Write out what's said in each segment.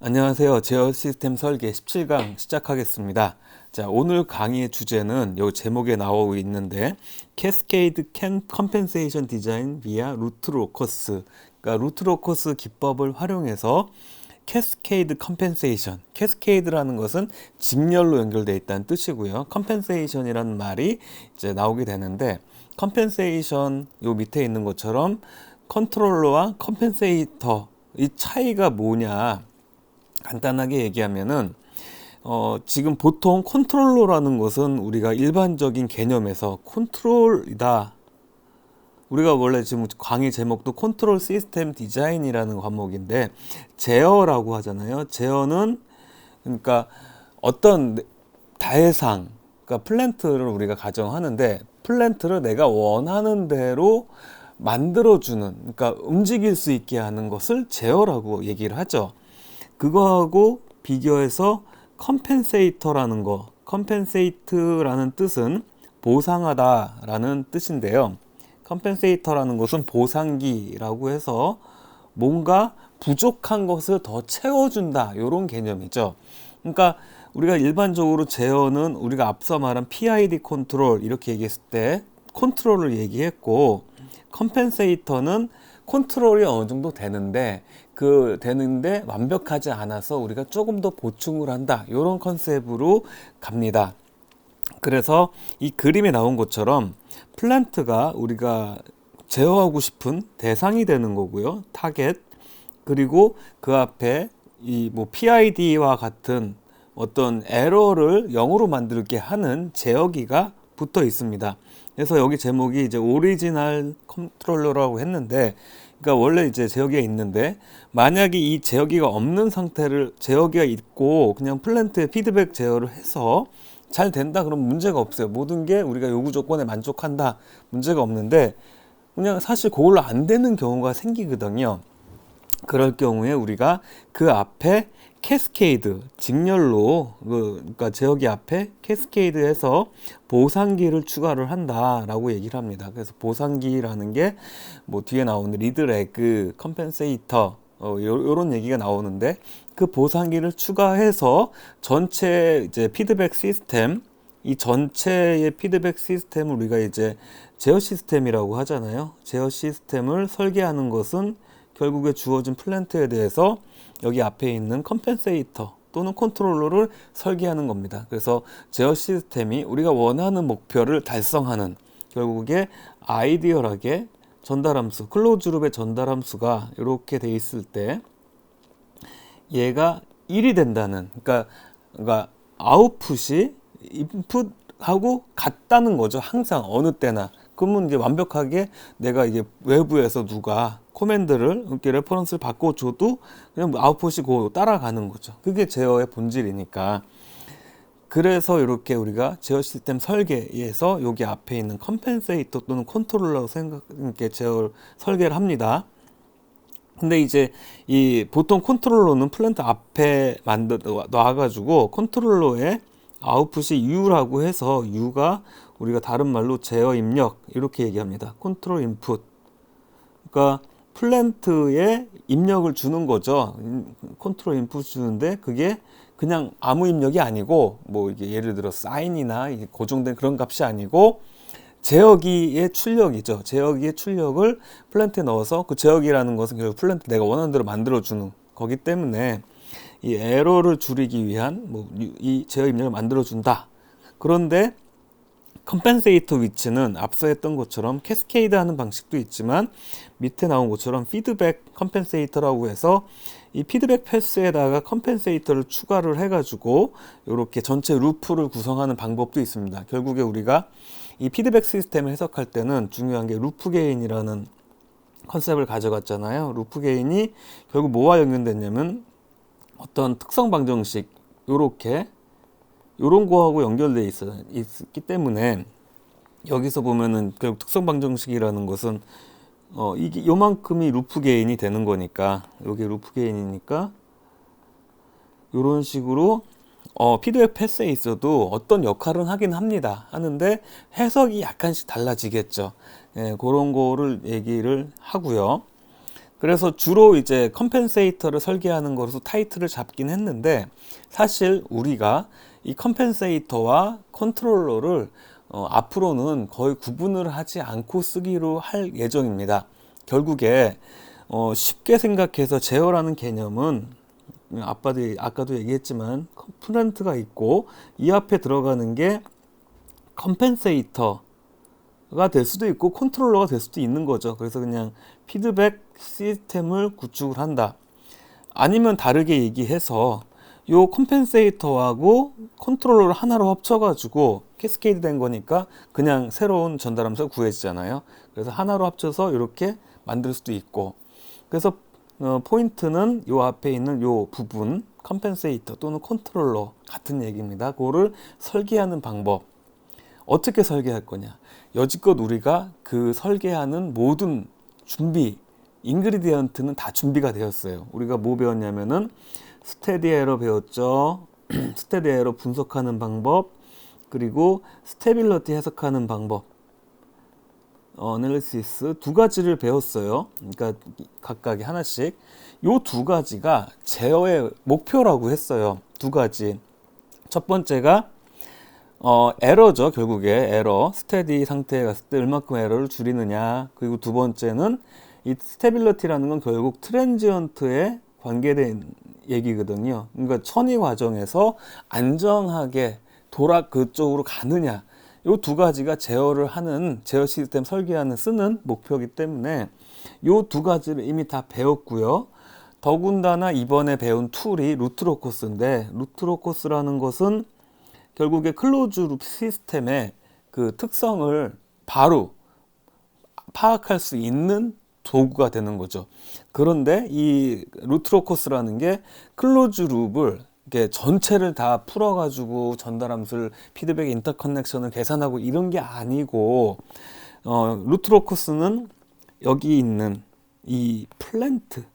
안녕하세요. 제어 시스템 설계 17강 시작하겠습니다. 자, 오늘 강의의 주제는 요 제목에 나오고 있는데 Cascade Compensation Design via Root Locus. 그러니까 루트 로커스 기법을 활용해서 캐스케이드 컴펜세이션. 캐스케이드라는 것은 직렬로 연결되어 있다는 뜻이고요. 컴펜세이션이라는 말이 이제 나오게 되는데 컴펜세이션 요 밑에 있는 것처럼 컨트롤러와 컴펜세이터 이 차이가 뭐냐? 간단하게 얘기하면은 지금 보통 컨트롤러라는 것은 우리가 일반적인 개념에서 컨트롤이다. 우리가 원래 지금 강의 제목도 컨트롤 시스템 디자인이라는 과목인데 제어라고 하잖아요. 제어는 그러니까 어떤 대상, 그러니까 플랜트를 우리가 가정하는데 플랜트를 내가 원하는 대로 만들어주는, 그러니까 움직일 수 있게 하는 것을 제어라고 얘기를 하죠. 그거하고 비교해서 컴펜세이터라는 거, 컴펜세이트라는 뜻은 보상하다라는 뜻인데요. 컴펜세이터라는 것은 보상기라고 해서 뭔가 부족한 것을 더 채워준다, 이런 개념이죠. 그러니까 우리가 일반적으로 제어는 우리가 앞서 말한 PID 컨트롤 이렇게 얘기했을 때 컨트롤을 얘기했고, 컴펜세이터는 컨트롤이 어느 정도 되는데 완벽하지 않아서 우리가 조금 더 보충을 한다, 이런 컨셉으로 갑니다. 그래서 이 그림에 나온 것처럼 플랜트가 우리가 제어하고 싶은 대상이 되는 거고요. 타겟. 그리고 그 앞에 이 뭐 PID와 같은 어떤 에러를 0으로 만들게 하는 제어기가 붙어 있습니다. 그래서 여기 제목이 이제 오리지널 컨트롤러라고 했는데, 그러니까 원래 이제 제어기가 있는데 만약에 이 제어기가 없는 상태를, 제어기가 있고 그냥 플랜트에 피드백 제어를 해서 잘 된다 그러면 문제가 없어요. 모든 게 우리가 요구 조건에 만족한다, 문제가 없는데 그냥 사실 그걸로 안 되는 경우가 생기거든요. 그럴 경우에 우리가 그 앞에 캐스케이드, 직렬로 그러니까 제어기 앞에 캐스케이드해서 보상기를 추가를 한다라고 얘기를 합니다. 그래서 보상기라는 게 뭐 뒤에 나오는 리드 레그, 컴펜세이터 요런 얘기가 나오는데, 그 보상기를 추가해서 전체 이제 피드백 시스템, 이 전체의 피드백 시스템을 우리가 이제 제어 시스템이라고 하잖아요. 제어 시스템을 설계하는 것은 결국에 주어진 플랜트에 대해서 여기 앞에 있는 컴펜세이터 또는 컨트롤러를 설계하는 겁니다. 그래서 제어 시스템이 우리가 원하는 목표를 달성하는, 결국에 아이디얼하게 전달함수, 클로즈룹의 전달함수가 이렇게 돼 있을 때 얘가 1이 된다는, 그러니까 아웃풋이 인풋하고 같다는 거죠. 항상 어느 때나. 그러면 이제 완벽하게 내가 이게 외부에서 누가 코맨드를 이렇게 레퍼런스를 바꿔줘도 그냥 아웃풋이 그 따라가는 거죠. 그게 제어의 본질이니까. 그래서 이렇게 우리가 제어 시스템 설계에서 여기 앞에 있는 컴펜세이터 또는 컨트롤러라고 이렇게 제어 설계를 합니다. 근데 이제 이 보통 컨트롤러는 플랜트 앞에 놔가지고 컨트롤러의 아웃풋이 U라고 해서 U가 우리가 다른 말로 제어 입력 이렇게 얘기합니다. 컨트롤 인풋. 그러니까 플랜트에 입력을 주는 거죠. 컨트롤 인풋 주는데 그게 그냥 아무 입력이 아니고 뭐 이게 예를 들어 사인이나 고정된 그런 값이 아니고 제어기의 출력이죠. 제어기의 출력을 플랜트에 넣어서 그 제어기라는 것은 결국 플랜트 내가 원하는 대로 만들어주는 거기 때문에 이 에러를 줄이기 위한 뭐 이 제어 입력을 만들어준다. 그런데 컴펜세이터 위치는 앞서 했던 것처럼 캐스케이드 하는 방식도 있지만 밑에 나온 것처럼 피드백 컴펜세이터라고 해서 이 피드백 패스에다가 컴펜세이터를 추가를 해가지고 이렇게 전체 루프를 구성하는 방법도 있습니다. 결국에 우리가 이 피드백 시스템을 해석할 때는 중요한 게 루프 게인이라는 컨셉을 가져갔잖아요. 루프 게인이 결국 뭐와 연결됐냐면 어떤 특성 방정식 요런 거하고 연결돼 있기 때문에 여기서 보면은 결국 특성 방정식이라는 것은 이게 요만큼이 루프 게인이 되는 거니까, 요게 루프 게인이니까 요런 식으로 피드백 패스에 있어도 어떤 역할은 하긴 하는데 해석이 약간씩 달라지겠죠. 예, 그런 거를 얘기를 하고요. 그래서 주로 이제 컴펜세이터를 설계하는 것으로 타이틀을 잡긴 했는데, 사실 우리가 이 컴펜세이터와 컨트롤러를 앞으로는 거의 구분을 하지 않고 쓰기로 할 예정입니다. 결국에 쉽게 생각해서 제어라는 개념은 아까도 얘기했지만 컴포넌트가 있고 이 앞에 들어가는 게 컴펜세이터가 될 수도 있고 컨트롤러가 될 수도 있는 거죠. 그래서 그냥 피드백 시스템을 구축을 한다. 아니면 다르게 얘기해서 요 컴펜세이터하고 컨트롤러를 하나로 합쳐가지고 캐스케이드 된 거니까 그냥 새로운 전달함수가 구해지잖아요. 그래서 하나로 합쳐서 이렇게 만들 수도 있고, 그래서 포인트는 요 앞에 있는 요 부분 컴펜세이터 또는 컨트롤러 같은 얘기입니다. 그거를 설계하는 방법, 어떻게 설계할 거냐, 여지껏 우리가 그 설계하는 모든 준비 인그리디언트는 다 준비가 되었어요. 우리가 뭐 배웠냐면은 스테디 에러 배웠죠. 스테디 에러 분석하는 방법, 그리고 스테빌러티 해석하는 방법, 어널리시스 두 가지를 배웠어요. 그러니까 각각이 하나씩. 요 두 가지가 제어의 목표라고 했어요. 두 가지. 첫 번째가 에러죠. 결국에 에러, 스테디 상태에 갔을 때 얼마큼 에러를 줄이느냐. 그리고 두 번째는 이 스테빌리티라는 건 결국 트랜지언트에 관계된 얘기거든요. 그러니까 천이 과정에서 안정하게 그쪽으로 가느냐. 요 두 가지가 제어를 하는, 제어 시스템 설계하는 쓰는 목표이기 때문에 요 두 가지를 이미 다 배웠고요. 더군다나 이번에 배운 툴이 루트로코스인데, 루트로코스라는 것은 결국에 클로즈 룹 시스템의 그 특성을 바로 파악할 수 있는 도구가 되는 거죠. 그런데 이 루트로코스라는 게 클로즈 룹을 이렇게 전체를 다 풀어가지고 전달함수를 피드백 인터커넥션을 계산하고 이런 게 아니고, 루트로코스는 여기 있는 이 플랜트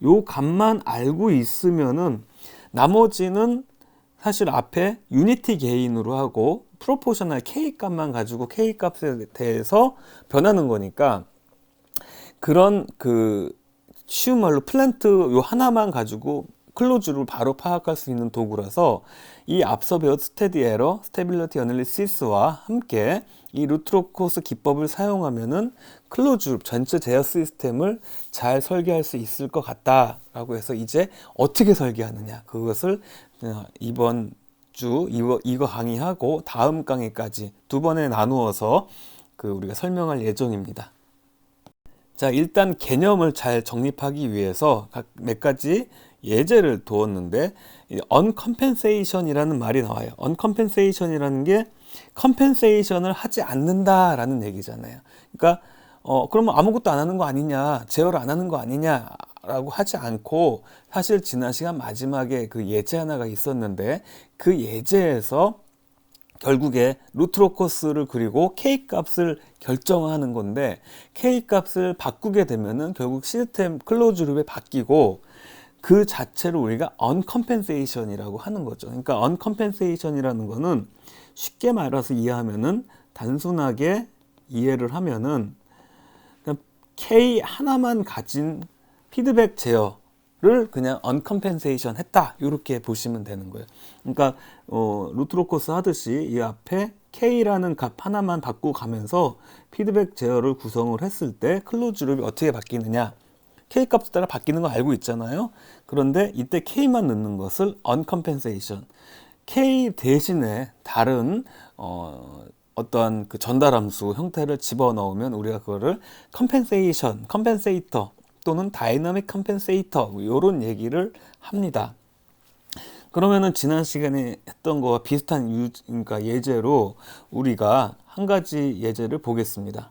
요 값만 알고 있으면은 나머지는 사실 앞에 유니티 게인으로 하고 프로포셔널 K 값만 가지고 K 값에 대해서 변하는 거니까, 그런 쉬운 말로 플랜트 요 하나만 가지고 클로즈를 바로 파악할 수 있는 도구라서 이 앞서 배웠 스테디 에러, 스테빌리티 어널리시스와 함께 이 루트로코스 기법을 사용하면은 클로즈 전체 제어 시스템을 잘 설계할 수 있을 것 같다라고 해서 이제 어떻게 설계하느냐, 그것을 이번 주 이거 강의하고 다음 강의까지 두 번에 나누어서 우리가 설명할 예정입니다. 자, 일단 개념을 잘 정립하기 위해서 몇 가지 예제를 두었는데, uncompensation이라는 말이 나와요. uncompensation이라는 게 컴펜세이션을 하지 않는다라는 얘기잖아요. 그러니까 그러면 아무것도 안 하는 거 아니냐, 제어를 안 하는 거 아니냐라고 하지 않고, 사실 지난 시간 마지막에 그 예제 하나가 있었는데 그 예제에서 결국에 루트로코스를 그리고 K 값을 결정하는 건데, K 값을 바꾸게 되면은 결국 시스템 클로즈 룹에 바뀌고 그 자체를 우리가 uncompensation이라고 하는 거죠. 그러니까 uncompensation이라는 거는 쉽게 말해서 이해하면은, 단순하게 이해를 하면은 그냥 K 하나만 가진 피드백 제어를 그냥 uncompensation 했다, 이렇게 보시면 되는 거예요. 그러니까 루트로코스 하듯이 이 앞에 K라는 값 하나만 바꾸고 가면서 피드백 제어를 구성을 했을 때 클로즈 룹이 어떻게 바뀌느냐, K 값에 따라 바뀌는 거 알고 있잖아요. 그런데 이때 K만 넣는 것을 uncompensation, K 대신에 다른 어떠한 그 전달함수 형태를 집어넣으면 우리가 그거를 compensation, compensator 또는 dynamic compensator 이런 얘기를 합니다. 그러면은 지난 시간에 했던 거와 비슷한 그러니까 예제로 우리가 한 가지 예제를 보겠습니다.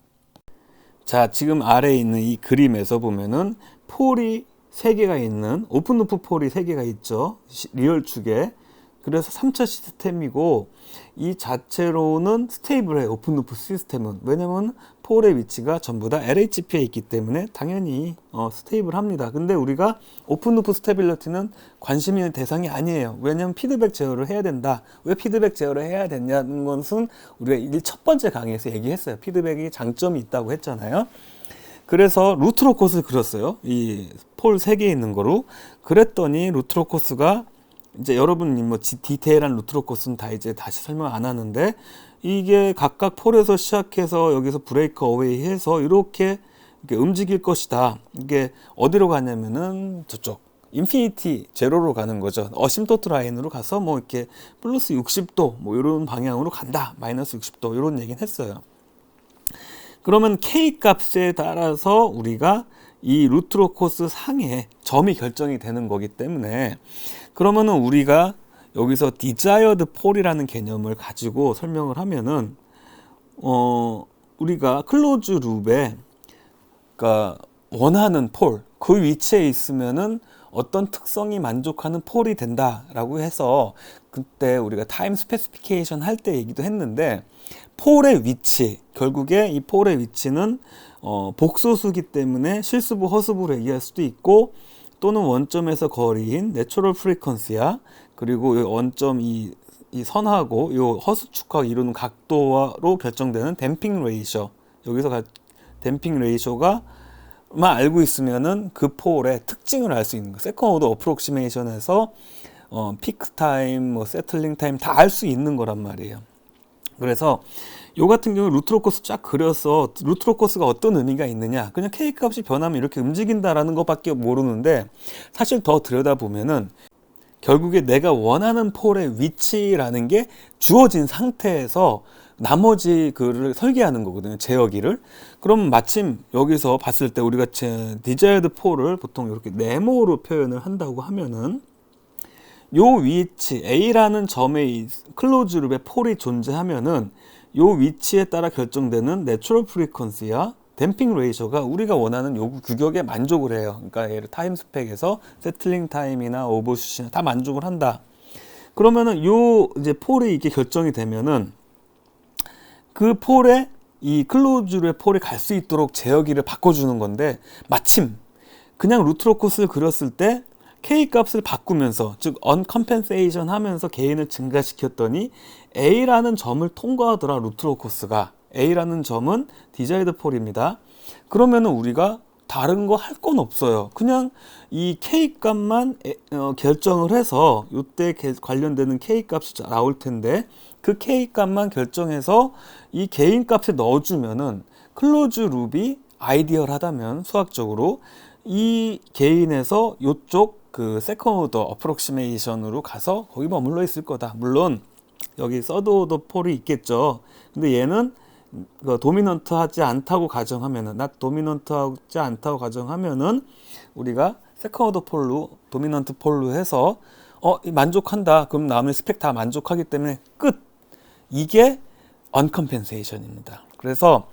자, 지금 아래에 있는 이 그림에서 보면은 폴이 3개가 있는, 오픈루프 폴이 3개가 있죠. 리얼축에. 그래서 3차 시스템이고, 이 자체로는 스테이블해요, 오픈루프 시스템은. 왜냐면 폴의 위치가 전부 다 LHP에 있기 때문에 당연히 스테이블합니다. 근데 우리가 오픈루프 스테빌리티는 관심 있는 대상이 아니에요. 왜냐면 피드백 제어를 해야 된다. 왜 피드백 제어를 해야 되냐는 것은 우리가 첫 번째 강의에서 얘기했어요. 피드백이 장점이 있다고 했잖아요. 그래서 루트로코스를 그렸어요. 이 폴 3개 있는 거로. 그랬더니 루트로코스가 이제 여러분 뭐 디테일한 루트로코스는 다 이제 다시 설명 안 하는데, 이게 각각 폴에서 시작해서 여기서 브레이크 어웨이 해서 이렇게 움직일 것이다. 이게 어디로 가냐면은 저쪽 인피니티 제로로 가는 거죠. 어심토트 라인으로 가서 뭐 이렇게 플러스 60도 뭐 이런 방향으로 간다. 마이너스 60도 이런 얘기는 했어요. 그러면 K 값에 따라서 우리가 이 루트로코스 상의 점이 결정이 되는 거기 때문에, 그러면은 우리가 여기서 desired 폴이라는 개념을 가지고 설명을 하면은 우리가 클로즈 룹에 그러니까 원하는 폴, 그 위치에 있으면은 어떤 특성이 만족하는 폴이 된다라고 해서, 그때 우리가 타임 스페시피케이션 할 때 얘기도 했는데, 폴의 위치, 결국에 이 폴의 위치는 복소수기 때문에 실수부 허수부로 얘기할 수도 있고, 또는 원점에서 거리인 내추럴 프리퀀시야, 그리고 이 원점 이 선하고 이 허수축하고 이루는 각도로 결정되는 댐핑 레이셔, 여기서 댐핑 레이셔가 만 알고 있으면은 그 폴의 특징을 알 수 있는 거. 세컨 오더 어프록시메이션에서 피크 타임, 뭐 세틀링 타임 다 알 수 있는 거란 말이에요. 그래서 요 같은 경우 루트로코스 쫙 그려서 루트로코스가 어떤 의미가 있느냐, 그냥 K 값이 변하면 이렇게 움직인다라는 것밖에 모르는데, 사실 더 들여다보면은 결국에 내가 원하는 폴의 위치라는 게 주어진 상태에서 나머지 그를 설계하는 거거든요. 제어기를. 그럼 마침 여기서 봤을 때 우리가 desired 폴을 보통 이렇게 네모로 표현을 한다고 하면은, 요 위치 A라는 점에 클로즈 룹에 폴이 존재하면은 요 위치에 따라 결정되는 내추럴 프리퀀시와 댐핑 레이셔가 우리가 원하는 요구 규격에 만족을 해요. 그러니까 예를 타임 스펙에서 세틀링 타임이나 오버슛이나 다 만족을 한다. 그러면은 요 이제 폴이 이게 결정이 되면은 그 폴에 이 클로즈 룹의 폴이 갈 수 있도록 제어기를 바꿔주는 건데, 마침 그냥 루트로코스를 그렸을 때 K 값을 바꾸면서, 즉 언컴펜세이션 하면서 게인을 증가시켰더니 A라는 점을 통과하더라. 루트로코스가 A라는 점은 디자이드 폴입니다. 그러면은 우리가 다른 거 할 건 없어요. 그냥 이 K 값만 결정을 해서 이때 관련되는 K 값이 나올 텐데, 그 K 값만 결정해서 이 개인 값에 넣어주면은 클로즈 룹이 아이디얼하다면 수학적으로 이 개인에서 요쪽 그 세컨 오더 어프록시메이션으로 가서 거기 머물러 있을 거다. 물론 여기 서드 오더 폴이 있겠죠. 근데 얘는 도미넌트 하지 않다고 가정하면은, not 도미넌트 하지 않다고 가정하면은 우리가 세컨 오더 폴로 도미넌트 폴로 해서 만족한다. 그럼 남의 스펙 다 만족하기 때문에 끝. 이게 언컴펜세이션입니다. 그래서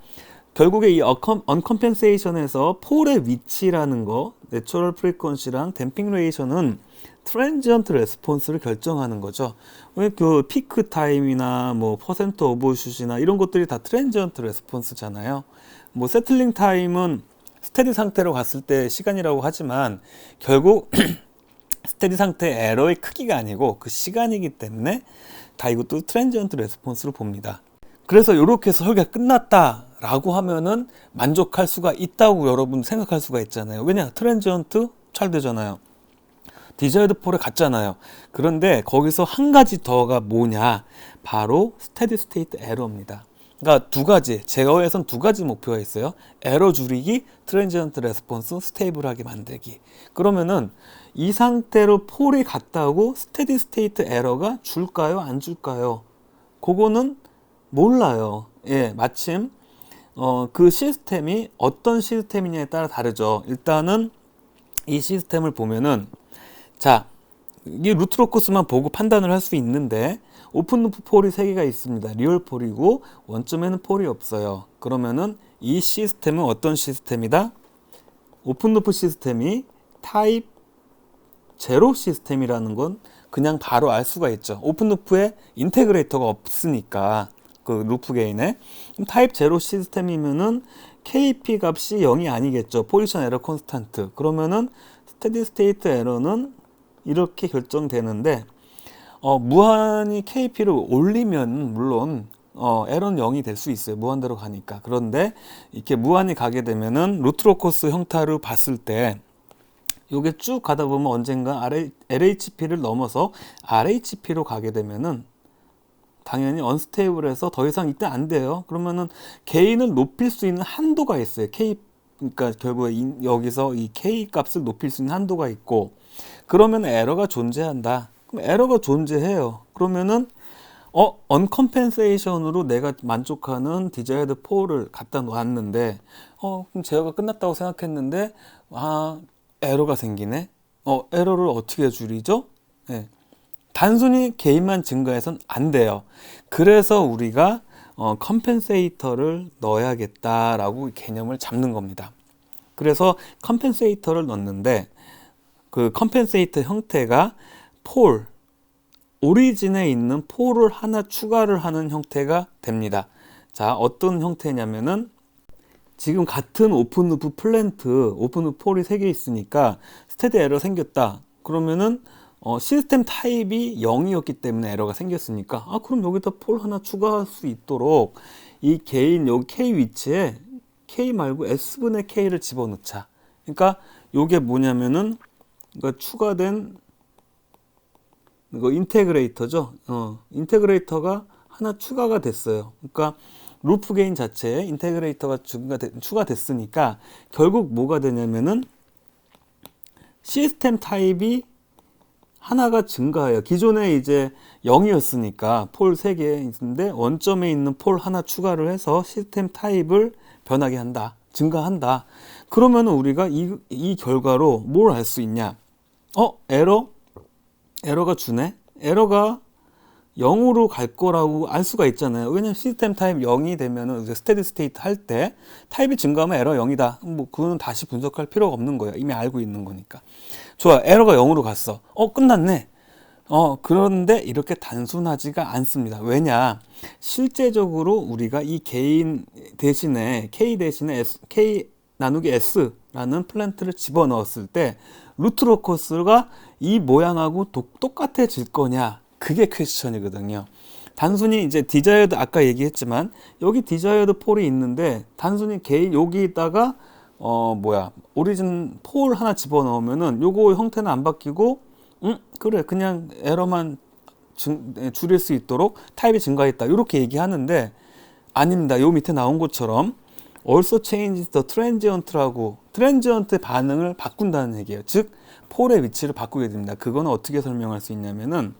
결국에 이 언컴펜세이션에서 폴의 위치라는 거, 내추럴 프리퀀시랑 댐핑 레이션은 트랜지언트 레스폰스를 결정하는 거죠. 왜 그 피크 타임이나 뭐 퍼센트 오버슛이나 이런 것들이 다 트랜지언트 레스폰스잖아요. 뭐 세틀링 타임은 스테디 상태로 갔을 때 시간이라고 하지만 결국 스테디 상태의 에러의 크기가 아니고 그 시간이기 때문에 다 이것도 트랜지언트 레스폰스로 봅니다. 그래서 이렇게 해서 설계가 끝났다라고 하면은 만족할 수가 있다고 여러분 생각할 수가 있잖아요. 왜냐? 트랜지언트 잘 되잖아요. 디자이드 폴에 갔잖아요. 그런데 거기서 한 가지 더가 뭐냐? 바로 스테디 스테이트 에러입니다. 그러니까 두 가지, 제어에선 두 가지 목표가 있어요. 에러 줄이기, 트랜지언트 레스폰스 스테이블하게 만들기. 그러면은 이 상태로 폴이 갔다고 스테디 스테이트 에러가 줄까요? 안 줄까요? 그거는 몰라요. 예, 마침 그 시스템이 어떤 시스템이냐에 따라 다르죠. 일단은 이 시스템을 보면은, 자, 이 루트로코스만 보고 판단을 할 수 있는데 오픈 루프 폴이 3개가 있습니다. 리얼 폴이고 원점에는 폴이 없어요. 그러면은 이 시스템은 어떤 시스템이다? 오픈 루프 시스템이 타입 제로 시스템이라는 건 그냥 바로 알 수가 있죠. 오픈 루프에 인테그레이터가 없으니까 그 루프 게인에. 타입 제로 시스템이면은 KP 값이 0이 아니겠죠. 포지션 에러 콘스탄트. 그러면은 스테디 스테이트 에러는 이렇게 결정되는데, 무한히 KP를 올리면 물론 에러는 0이 될 수 있어요. 무한대로 가니까. 그런데 이렇게 무한히 가게 되면은 루트로코스 형태로 봤을 때 요게 쭉 가다 보면 언젠가 LHP를 넘어서 RHP로 가게 되면은 당연히 언스테이블해서 더 이상 이때 안 돼요. 그러면은 게인을 높일 수 있는 한도가 있어요. 그러니까 결국에 여기서 이 K 값을 높일 수 있는 한도가 있고, 그러면 에러가 존재한다. 그럼 에러가 존재해요. 그러면은 언컴펜세이션으로 내가 만족하는 디자이어드 4를 갖다 놓았는데 그럼 제어가 끝났다고 생각했는데 에러가 생기네. 에러를 어떻게 줄이죠? 네. 단순히 게인만 증가해서는 안 돼요. 그래서 우리가 컴펜세이터를 넣어야겠다라고 개념을 잡는 겁니다. 그래서 컴펜세이터를 넣는데 그 컴펜세이터 형태가 오리진에 있는 폴을 하나 추가를 하는 형태가 됩니다. 자, 어떤 형태냐면은 지금 같은 오픈루프 플랜트, 오픈루프 폴이 3개 있으니까 스테디 에러 생겼다. 그러면은 시스템 타입이 0이었기 때문에 에러가 생겼으니까 그럼 여기다 폴 하나 추가할 수 있도록 이 개인 여기 K 위치에 K 말고 S분의 K를 집어넣자. 그러니까 요게 뭐냐면은 그러니까 추가된 이거 인테그레이터죠. 인테그레이터가 하나 추가가 됐어요. 그러니까 루프 게인 자체에 인테그레이터가 추가됐으니까 결국 뭐가 되냐면은 시스템 타입이 하나가 증가해요. 기존에 이제 0이었으니까 폴 3개 있는데 원점에 있는 폴 하나 추가를 해서 시스템 타입을 변하게 한다. 증가한다. 그러면은 우리가 이 결과로 뭘 알 수 있냐? 에러가 주네? 에러가 0으로 갈 거라고 알 수가 있잖아요. 왜냐면 시스템 타입 0이 되면은 스테디 스테이트 할 때 타입이 증가하면 에러 0이다. 뭐 그거는 다시 분석할 필요가 없는 거예요. 이미 알고 있는 거니까. 좋아. 에러가 0으로 갔어. 끝났네. 그런데 이렇게 단순하지가 않습니다. 왜냐? 실제적으로 우리가 이 개인 대신에 K 대신에 K 나누기 S라는 플랜트를 집어넣었을 때 루트로커스가 이 모양하고 똑같아질 거냐? 그게 퀘스천이거든요. 단순히 이제 디자이어드 아까 얘기했지만 여기 디자이어드 폴이 있는데 단순히 개인 여기다가 오리진 폴 하나 집어넣으면은 요거 형태는 안 바뀌고 그래 그냥 에러만 줄일 수 있도록 타입이 증가했다 이렇게 얘기하는데 아닙니다. 요 밑에 나온 것처럼 also changes the transient라고 트랜지언트의 반응을 바꾼다는 얘기예요. 즉 폴의 위치를 바꾸게 됩니다. 그거는 어떻게 설명할 수 있냐면은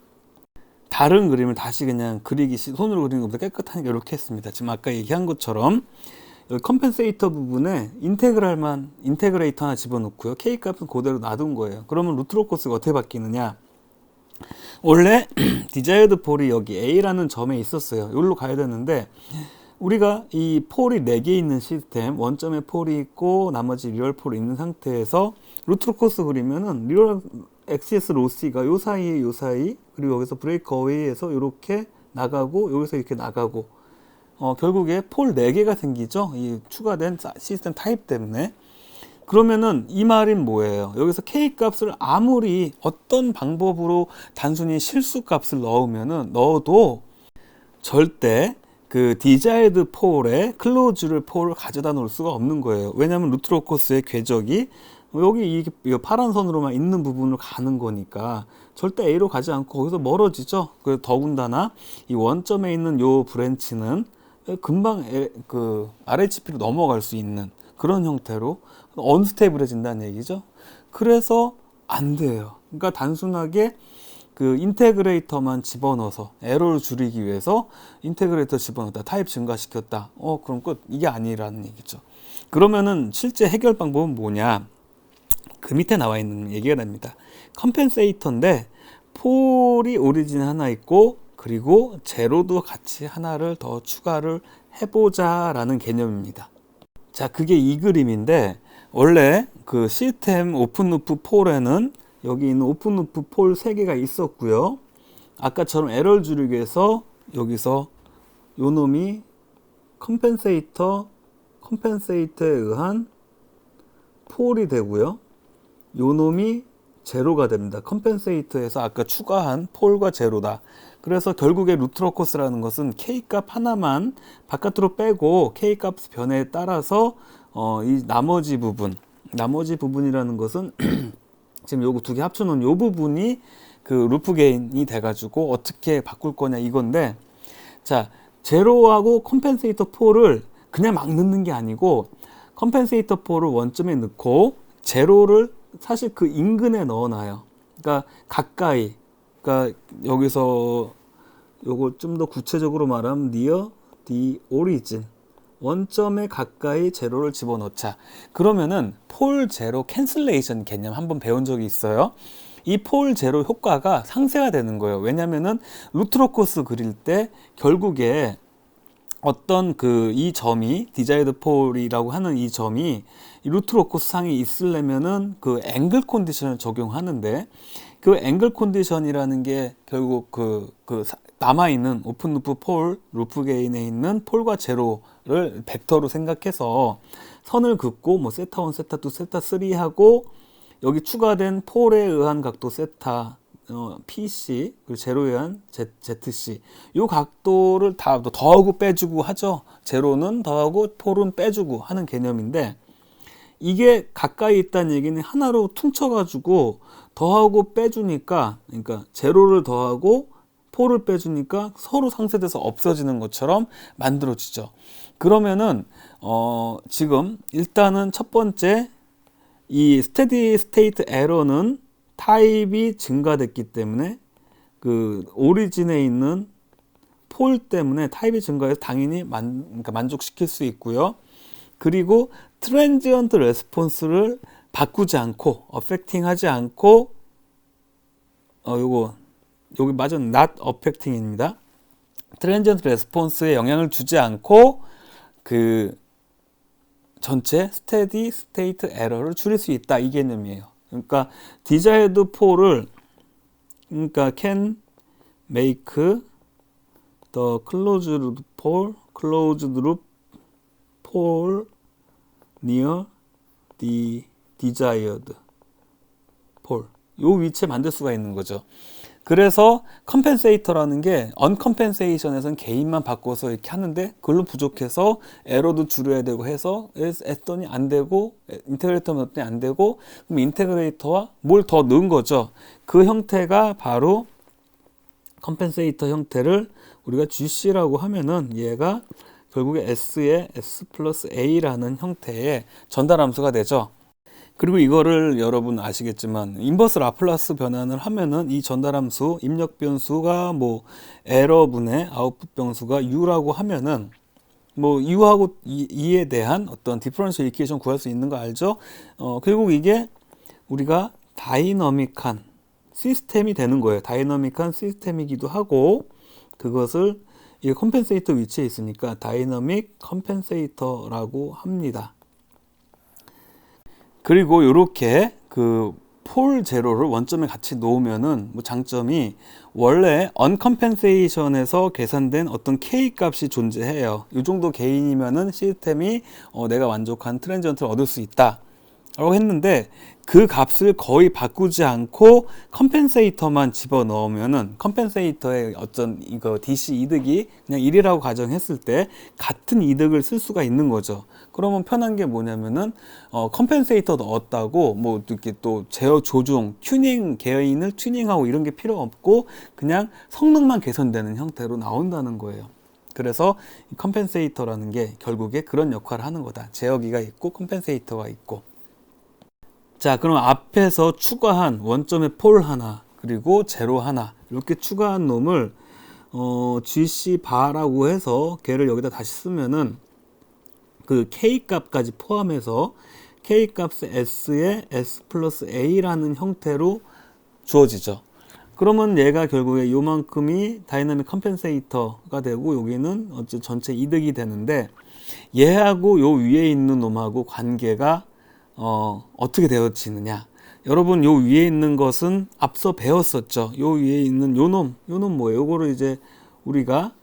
다른 그림을 다시 그냥 손으로 그리는 것보다 깨끗하니까 이렇게 했습니다. 지금 아까 얘기한 것처럼 여기 컴펜세이터 부분에 인테그레이터 하나 집어넣고요. K 값은 그대로 놔둔 거예요. 그러면 루트로코스가 어떻게 바뀌느냐? 원래 디자이어드 폴이 여기 A라는 점에 있었어요. 여기로 가야 되는데 우리가 이 폴이 4개 있는 시스템, 원점에 폴이 있고 나머지 리얼 폴이 있는 상태에서 루트로코스 그리면은 리얼 엑시스 로시가 요 사이 그리고 여기서 브레이크 어웨이에서 이렇게 나가고 여기서 이렇게 나가고 결국에 폴 4개가 생기죠. 이 추가된 시스템 타입 때문에. 그러면은 이 말은 뭐예요? 여기서 K 값을 아무리 어떤 방법으로 단순히 실수 값을 넣어도 절대 그 디자이드 폴에 클로즈를 폴을 가져다 놓을 수가 없는 거예요. 왜냐하면 루트로코스의 궤적이 여기 이 파란 선으로만 있는 부분을 가는 거니까 절대 A로 가지 않고 거기서 멀어지죠. 더군다나 이 원점에 있는 요 브랜치는 금방 그 RHP로 넘어갈 수 있는 그런 형태로 언스테이블해진다는 얘기죠. 그래서 안 돼요. 그러니까 단순하게 그 인테그레이터만 집어넣어서 에러를 줄이기 위해서 인테그레이터 집어넣었다, 타입 증가시켰다. 그럼 끝. 이게 아니라는 얘기죠. 그러면은 실제 해결 방법은 뭐냐? 그 밑에 나와 있는 얘기가 됩니다. 컴펜세이터인데 폴이 오리진 하나 있고 그리고 제로도 같이 하나를 더 추가를 해보자 라는 개념입니다. 자, 그게 이 그림인데 원래 그 시스템 오픈루프 폴에는 여기 있는 오픈루프 폴 3개가 있었고요. 아까처럼 에러를 줄이기 위해서 여기서 요 놈이 컴펜세이터에 의한 폴이 되고요. 요 놈이 제로가 됩니다. 컴펜세이터에서 아까 추가한 폴과 제로다. 그래서 결국에 루트로커스라는 것은 K값 하나만 바깥으로 빼고 K값 변화에 따라서 이 나머지 부분이라는 것은 지금 요거 두 개 합쳐놓은 요 부분이 그 루프 게인이 돼가지고 어떻게 바꿀 거냐 이건데, 자, 제로하고 컴펜세이터 4를 그냥 막 넣는 게 아니고 컴펜세이터 4를 원점에 넣고 제로를 사실 그 인근에 넣어놔요. 그러니까 가까이, 그러니까 여기서 요거 좀 더 구체적으로 말하면 near the origin, 원점에 가까이 제로를 집어넣자. 그러면은 폴 제로 캔슬레이션 개념 한번 배운 적이 있어요. 이 폴 제로 효과가 상쇄화되는 거예요. 왜냐면은 루트로커스 그릴 때 결국에 어떤 이 점이 디자이드 폴이라고 하는 이 점이 루트로커스 상에 있으려면은 그 앵글 컨디션을 적용하는데, 그 앵글 컨디션이라는 게 결국 남아있는 오픈 루프 폴, 루프 게인에 있는 폴과 제로를 벡터로 생각해서 선을 긋고 뭐 세타 1, 세타 2, 세타 3 하고 여기 추가된 폴에 의한 각도 세타 PC 그리고 제로에 의한 ZC, 이 각도를 다 더하고 빼주고 하죠. 제로는 더하고 폴은 빼주고 하는 개념인데, 이게 가까이 있다는 얘기는 하나로 퉁쳐가지고 더하고 빼주니까, 그러니까 제로를 더하고 폴을 빼주니까 서로 상쇄돼서 없어지는 것처럼 만들어지죠. 그러면은 지금 일단은 첫 번째 이 스테디 스테이트 에러는 타입이 증가됐기 때문에 그 오리진에 있는 폴 때문에 타입이 증가해서 당연히 그러니까 만족시킬 수 있고요. 그리고 트랜지언트 레스폰스를 바꾸지 않고, 어펙팅 하지 않고, 여기 맞아, not affecting입니다. 트랜지언트 레스폰스에 영향을 주지 않고 그 전체 스테디 스테이트 에러를 줄일 수 있다, 이 개념이에요. 그러니까 디자이어드 폴을, 그러니까 can make the closed loop pole near the desired pole, 요 위치에 만들 수가 있는 거죠. 그래서 컴펜세이터라는 게 언컴펜세이션에서는 게인만 바꿔서 이렇게 하는데 그걸로 부족해서 에러도 줄여야 되고 해서 했더니 안 되고, 인테그레이터 넣었더니 안 되고, 그럼 인테그레이터와 뭘 더 넣은 거죠. 그 형태가 바로 컴펜세이터 형태를 우리가 GC라고 하면은 얘가 결국에 S의 S 플러스 A라는 형태의 전달 함수가 되죠. 그리고 이거를 여러분 아시겠지만 인버스 라플라스 변환을 하면은 이 전달 함수 입력 변수가 뭐 에러분의 아웃풋 변수가 U라고 하면은 뭐 U하고 E에 대한 어떤 디퍼런셜 이퀘이션 구할 수 있는 거 알죠? 결국 이게 우리가 다이너믹한 시스템이 되는 거예요. 다이너믹한 시스템이기도 하고, 그것을 이게 컴펜세이터 위치에 있으니까 다이너믹 컴펜세이터라고 합니다. 그리고 이렇게 그 폴 제로를 원점에 같이 놓으면은 뭐 장점이, 원래 언컴펜세이션에서 계산된 어떤 K 값이 존재해요. 이 정도 게인이면은 시스템이 내가 만족한 트랜지언트를 얻을 수 있다 라고 했는데, 그 값을 거의 바꾸지 않고 컴펜세이터만 집어넣으면은 컴펜세이터의 어떤 이거 DC 이득이 그냥 1이라고 가정했을 때 같은 이득을 쓸 수가 있는 거죠. 그러면 편한 게 뭐냐면은 컴펜세이터도 얻었다고 뭐 이렇게 또 제어 조종, 튜닝 게인을 튜닝하고 이런 게 필요 없고 그냥 성능만 개선되는 형태로 나온다는 거예요. 그래서 컴펜세이터라는 게 결국에 그런 역할을 하는 거다. 제어기가 있고 컴펜세이터가 있고. 자, 그럼 앞에서 추가한 원점의 폴 하나 그리고 제로 하나 이렇게 추가한 놈을 GC 바라고 해서 걔를 여기다 다시 쓰면은 그 K 값까지 포함해서 K 값의 S에 S 플러스 A라는 형태로 주어지죠. 그러면 얘가 결국에 요만큼이 다이나믹 컴펜세이터가 되고 여기는 어째 전체 이득이 되는데, 얘하고 요 위에 있는 놈하고 관계가 어떻게 되어지느냐. 여러분 요 위에 있는 것은 앞서 배웠었죠. 요 위에 있는 요놈 뭐예요? 요거를 이제 우리가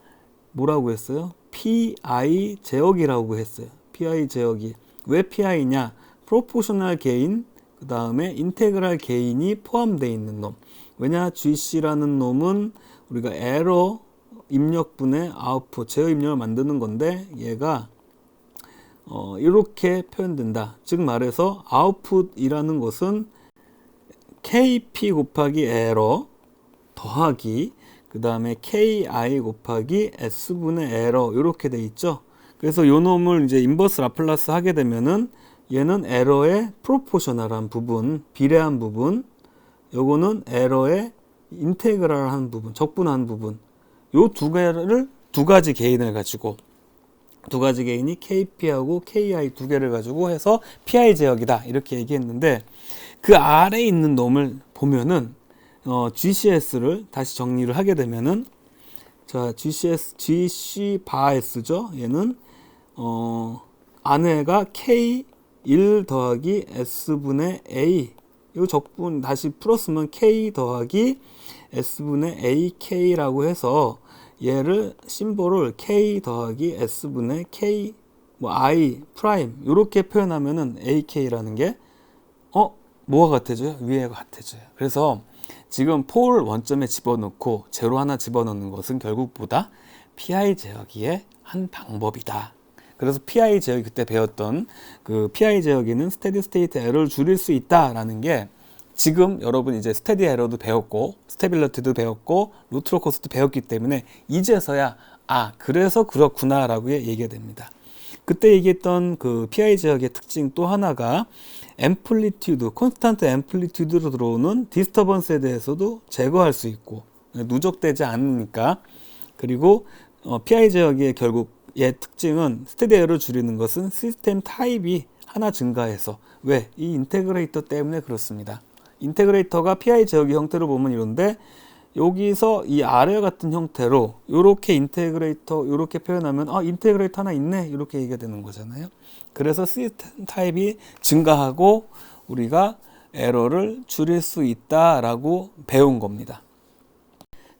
뭐라고 했어요? PI 제어기라고 했어요. PI 제어기. 왜 PI냐? 프로포셔널 게인, 그 다음에 인테그랄 게인이 포함되어 있는 놈. 왜냐? GC라는 놈은 우리가 에러 입력분의 아웃풋, 제어 입력을 만드는 건데 얘가 이렇게 표현된다. 즉 말해서 아웃풋이라는 것은 kp 곱하기 에러 더하기 그 다음에 ki 곱하기 s분의 에러 이렇게 돼 있죠. 그래서 요 놈을 이제 인버스 라플라스 하게 되면은 얘는 에러의 프로포셔널한 부분, 비례한 부분, 요거는 에러의 인테그랄한 부분, 적분한 부분. 요 두 개를 두 가지 개인을 가지고 두 가지 개인이 KP하고 KI 두 개를 가지고 해서 PI 제역이다 이렇게 얘기했는데 그 아래에 있는 놈을 보면은 GCS를 다시 정리를 하게 되면은 자 GC 바S죠. 얘는 안에가 K1 더하기 S분의 A 이 적분 다시 풀었으면 K 더하기 S분의 AK라고 해서 얘를 심볼을 K 더하기 S분의 K I 프라임 이렇게 표현하면은 AK라는 게 뭐가 같아져요? 위에가 같아져요. 그래서 지금 폴 원점에 집어넣고 제로 하나 집어넣는 것은 결국 보다 PI 제어기의 한 방법이다. 그래서 PI 제어기 그때 배웠던 그 PI 제어기는 스테디 스테이트 에러를 줄일 수 있다라는 게 지금 여러분 이제 스테디 에러도 배웠고 스테빌리티도 배웠고 루트로 코스도 배웠기 때문에 이제서야 그래서 그렇구나 라고 얘기가 됩니다. 그때 얘기했던 그 PI 제어기의 특징 또 하나가 앰플리튜드, 콘스탄트 앰플리튜드로 들어오는 디스터번스에 대해서도 제거할 수 있고 누적되지 않으니까. 그리고 PI 제어기의 결국 얘 특징은 스테디 에러를 줄이는 것은 시스템 타입이 하나 증가해서 왜? 이 인테그레이터 때문에 그렇습니다. 인테그레이터가 PI 제어기 형태로 보면 이런데 여기서 이 아래와 같은 형태로 이렇게 인테그레이터 이렇게 표현하면 인테그레이터 하나 있네 이렇게 얘기가 되는 거잖아요. 그래서 시스템 타입이 증가하고 우리가 에러를 줄일 수 있다라고 배운 겁니다.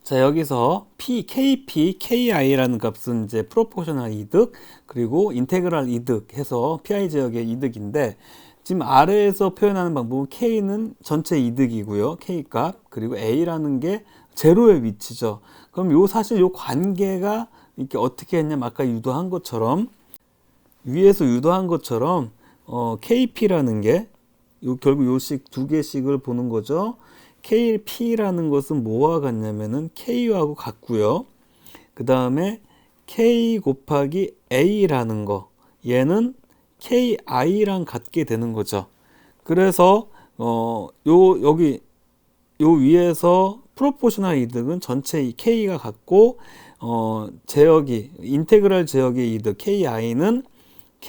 자 여기서 KP, KI라는 값은 이제 프로포셔널 이득 그리고 인테그랄 이득 해서 PI 제어기의 이득인데 지금 아래에서 표현하는 방법은 K는 전체 이득이고요. K값 그리고 A라는 게 제로의 위치죠. 그럼 사실 요 관계가 이렇게 어떻게 했냐면 아까 유도한 것처럼 위에서 유도한 것처럼 KP라는 게 결국 요식 두 개씩을 보는 거죠. KP라는 것은 뭐와 같냐면은 K하고 같고요. 그 다음에 K 곱하기 A라는 거 얘는 KI랑 같게 되는 거죠. 그래서 여기 요 위에서 프로포셔널 이득은 전체 이 K가 같고 제어기 인테그랄 제어기의 이득 KI는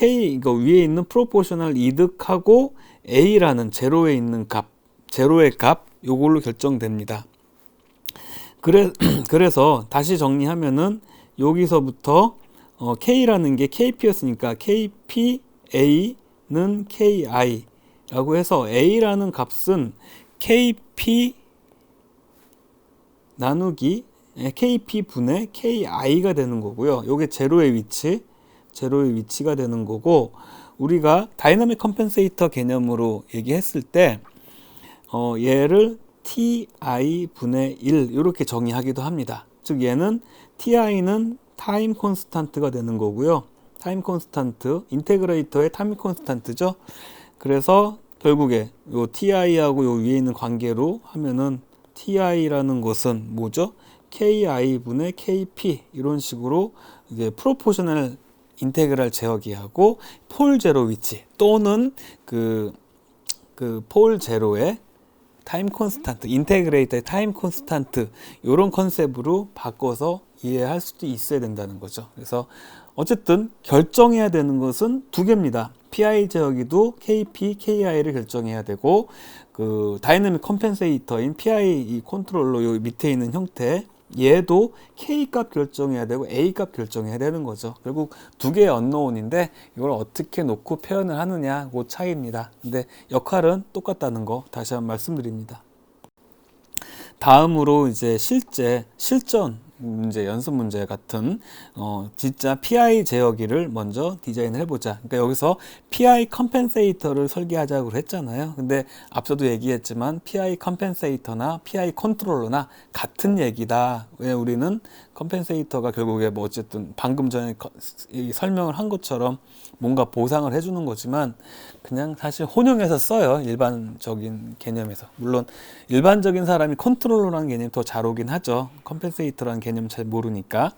이거 위에 있는 프로포셔널 이득하고 A라는 제로에 있는 값, 제로의 값 요걸로 결정됩니다. 그래서 다시 정리하면은 여기서부터 K라는 게 KP였으니까 KP A는 KI라고 해서 A라는 값은 KP 나누기 KP 분의 KI가 되는 거고요. 요게 제로의 위치가 되는 거고 우리가 다이나믹 컴펜세이터 개념으로 얘기했을 때 얘를 TI 분의 1 이렇게 정의하기도 합니다. 즉 얘는 TI는 타임 콘스탄트가 되는 거고요. 타임 콘스탄트, 인테그레이터의 타임 콘스탄트죠. 그래서 결국에 요 TI하고 요 위에 있는 관계로 하면은 TI라는 것은 뭐죠? KI 분의 KP 이런 식으로 이제 프로포셔널 인테그랄 제어기하고 폴 제로 위치 또는 그 폴 제로의 타임 콘스탄트, 인테그레이터의 타임 콘스탄트 이런 컨셉으로 바꿔서 이해할 수도 있어야 된다는 거죠. 그래서 어쨌든 결정해야 되는 것은 두 개입니다. PI 제어기도 KP, KI를 결정해야 되고 그 다이내믹 컴펜세이터인 PI 이 컨트롤러 요 밑에 있는 형태 얘도 K 값 결정해야 되고 A 값 결정해야 되는 거죠. 결국 두 개의 언노운인데 이걸 어떻게 놓고 표현을 하느냐 그 차이입니다. 근데 역할은 똑같다는 거 다시 한번 말씀드립니다. 다음으로 이제 실전 문제, 연습 문제 같은 진짜 PI 제어기를 먼저 디자인을 해보자. 그러니까 여기서 PI 컴펜세이터를 설계하자고 했잖아요. 근데 앞서도 얘기했지만 PI 컴펜세이터나 PI 컨트롤러나 같은 얘기다. 왜 우리는 컴펜세이터가 결국에 뭐 어쨌든 방금 전에 설명을 한 것처럼 뭔가 보상을 해주는 거지만 그냥 사실 혼용해서 써요. 일반적인 개념에서. 물론 일반적인 사람이 컨트롤러라는 개념이 더 잘 오긴 하죠. 컴펜세이터라는 개념 잘 모르니까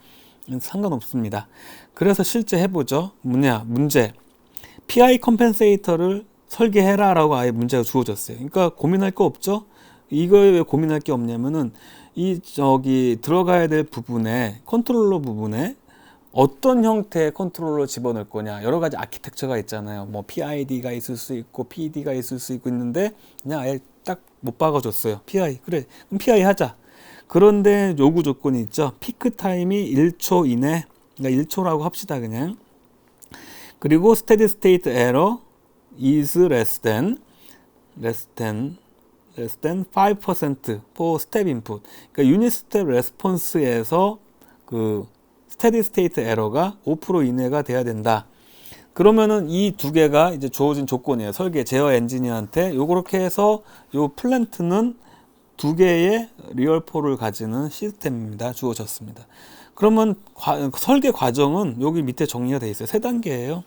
상관없습니다. 그래서 실제 해보죠. 문제 PI 컴펜세이터를 설계해라 라고 아예 문제가 주어졌어요. 그러니까 고민할 거 없죠. 이거에 왜 고민할 게 없냐면은 들어가야 될 부분에 컨트롤러 부분에 어떤 형태의 컨트롤러 집어넣을 거냐. 여러 가지 아키텍처가 있잖아요. 뭐 PID가 있을 수 있고 PD가 있을 수 있고 있는데 그냥 아예 딱 못 박아줬어요. PI. 그래. 그럼 PI 하자. 그런데 요구 조건이 있죠. 피크 타임이 1초 이내. 그러니까 1초라고 합시다. 그냥. 그리고 steady state error is less than 5% for step input. 그러니까 유닛 스텝 레스폰스에서 그 스테디 스테이트 에러가 5% 이내가 돼야 된다. 그러면은 이 두 개가 이제 주어진 조건이에요. 설계 제어 엔지니어한테 요렇게 해서 요 플랜트는 두 개의 리얼4를 가지는 시스템입니다. 주어졌습니다. 그러면 설계 과정은 여기 밑에 정리가 되어 있어요. 세 단계예요.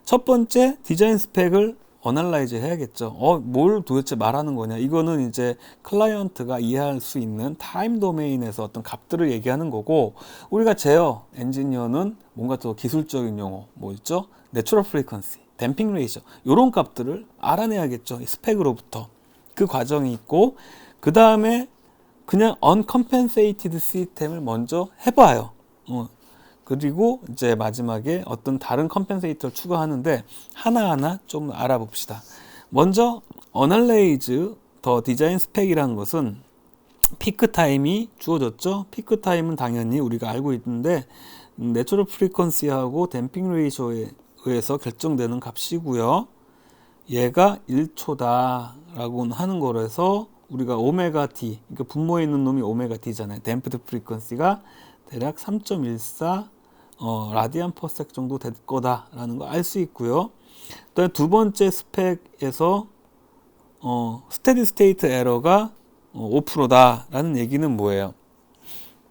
첫 번째 디자인 스펙을 어널라이즈 해야겠죠. 뭘 도대체 말하는 거냐. 이거는 이제 클라이언트가 이해할 수 있는 타임 도메인에서 어떤 값들을 얘기하는 거고, 우리가 제어 엔지니어는 뭔가 더 기술적인 용어, 뭐 있죠? 내추럴 프리퀀시, 댐핑 레이저, 이런 값들을 알아내야겠죠. 스펙으로부터. 그 과정이 있고, 그 다음에 그냥 uncompensated 시스템을 먼저 해봐요. 그리고 이제 마지막에 어떤 다른 컴펜세이터를 추가하는데 하나하나 좀 알아봅시다. 먼저 어널레이즈 더 디자인 스펙이라는 것은 피크 타임이 주어졌죠. 피크 타임은 당연히 우리가 알고 있는데 내추럴 프리퀀시하고 댐핑 레이저에 의해서 결정되는 값이고요. 얘가 1초다 라고 하는 거라서 우리가 오메가 D, 그러니까 분모에 있는 놈이 오메가 D잖아요. 댐프드 프리퀀시가 대략 3.14 라디안 퍼섹 정도 될 거다라는 거 알 수 있고요. 또 두 번째 스펙에서 스테디 스테이트 에러가 5%다라는 얘기는 뭐예요?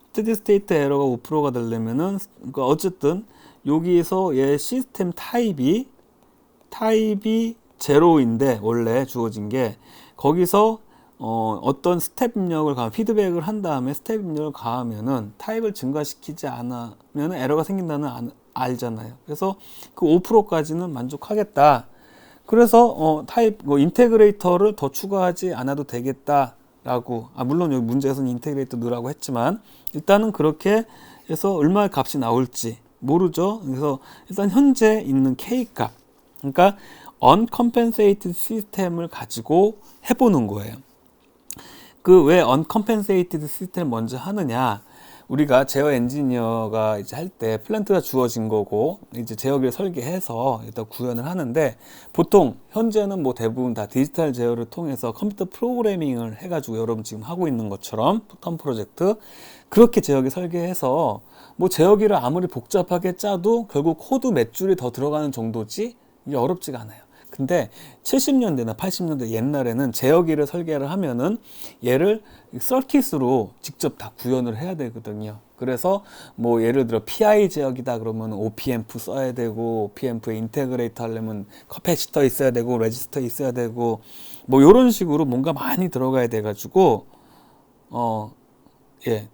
스테디 스테이트 에러가 5%가 되려면은 그러니까 어쨌든 여기에서 얘 시스템 타입이 제로인데 원래 주어진 게 거기서 어떤 스텝 입력을 가하면 피드백을 한 다음에 스텝 입력을 가하면은 타입을 증가시키지 않으면 에러가 생긴다는 알잖아요. 그래서 그 5%까지는 만족하겠다. 그래서 타입 인테그레이터를 더 추가하지 않아도 되겠다라고. 물론 여기 문제에서는 인테그레이터 넣으라고 했지만 일단은 그렇게 해서 얼마의 값이 나올지 모르죠. 그래서 일단 현재 있는 K 값, 그러니까 uncompensated 시스템을 가지고 해보는 거예요. 그 왜 uncompensated 시스템을 먼저 하느냐? 우리가 제어 엔지니어가 이제 할 때 플랜트가 주어진 거고 이제 제어기를 설계해서 일단 구현을 하는데 보통 현재는 뭐 대부분 다 디지털 제어를 통해서 컴퓨터 프로그래밍을 해가지고 여러분 지금 하고 있는 것처럼 텀 프로젝트 그렇게 제어기 설계해서 뭐 제어기를 아무리 복잡하게 짜도 결국 코드 몇 줄이 더 들어가는 정도지 이게 어렵지가 않아요. 근데 70년대나 80년대 옛날에는 제어기를 설계를 하면은 얘를 서킷으로 직접 다 구현을 해야 되거든요. 그래서 뭐 예를 들어 PI 제어기다 그러면 OP앰프 써야 되고 OP앰프에 인테그레이터 하려면 커패시터 있어야 되고 레지스터 있어야 되고 뭐 이런 식으로 뭔가 많이 들어가야 돼 가지고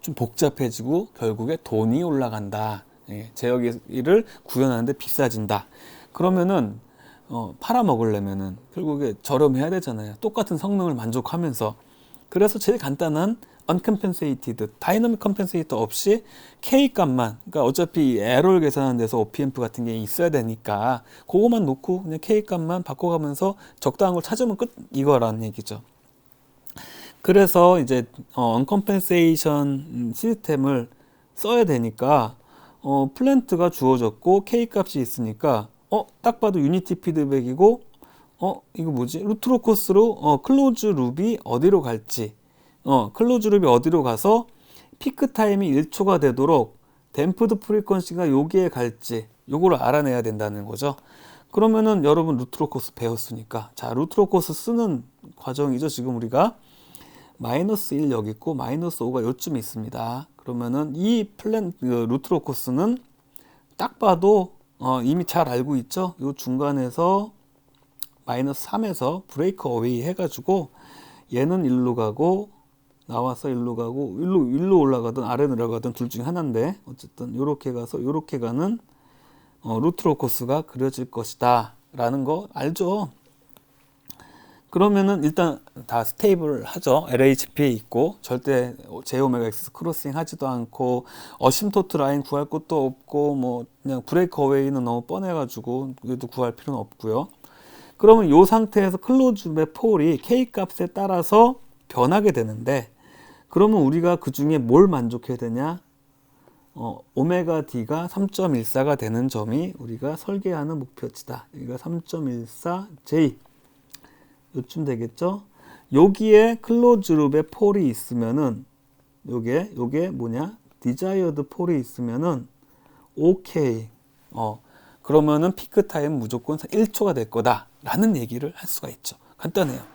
좀 복잡해지고 결국에 돈이 올라간다. 제어기를 구현하는데 비싸진다. 그러면은 팔아먹으려면은 결국에 저렴해야 되잖아요. 똑같은 성능을 만족하면서. 그래서 제일 간단한 uncompensated, 다이너믹 컴펜세이터 없이 K 값만, 그러니까 어차피 에러를 계산하는 데서 OP앰프 같은 게 있어야 되니까 그거만 놓고 그냥 K 값만 바꿔가면서 적당한 걸 찾으면 끝 이거라는 얘기죠. 그래서 이제 uncompensation 시스템을 써야 되니까 플랜트가 주어졌고 K 값이 있으니까 딱 봐도 유니티 피드백이고 이거 뭐지? 루트로코스로 클로즈 룹이 어디로 갈지 클로즈 룹이 어디로 가서 피크 타임이 1초가 되도록 댐프드 프리퀀시가 여기에 갈지 요거를 알아내야 된다는 거죠. 그러면은 여러분 루트로코스 배웠으니까, 자, 루트로코스 쓰는 과정이죠. 지금 우리가 마이너스 1 여기 있고 마이너스 5가 요쯤에 있습니다. 그러면은 이 루트로코스는 딱 봐도 이미 잘 알고 있죠. 요 중간에서 마이너스 3에서 브레이크 어웨이 해가지고 얘는 일로 가고 나와서 일로 가고 일로 올라가든 아래 내려가든 둘 중에 하나인데, 어쨌든 요렇게 가서 요렇게 가는 루트로코스가 그려질 것이다 라는 거 알죠. 그러면은 일단 다 스테이블 하죠. LHP에 있고 절대 JωX 크로싱 하지도 않고 어심토트 라인 구할 것도 없고 뭐 그냥 브레이크 어웨이는 너무 뻔해가지고 그래도 구할 필요는 없고요. 그러면 이 상태에서 클로즈의 폴이 K 값에 따라서 변하게 되는데, 그러면 우리가 그 중에 뭘 만족해야 되냐? 오메가 D가 3.14가 되는 점이 우리가 설계하는 목표치다. 여기가 3.14J 요쯤 되겠죠? 여기에 클로즈 룹의 폴이 있으면은 요게 뭐냐? 디자이어드 폴이 있으면은 오케이. 그러면은 피크 타임 무조건 1초가 될 거다 라는 얘기를 할 수가 있죠. 간단해요.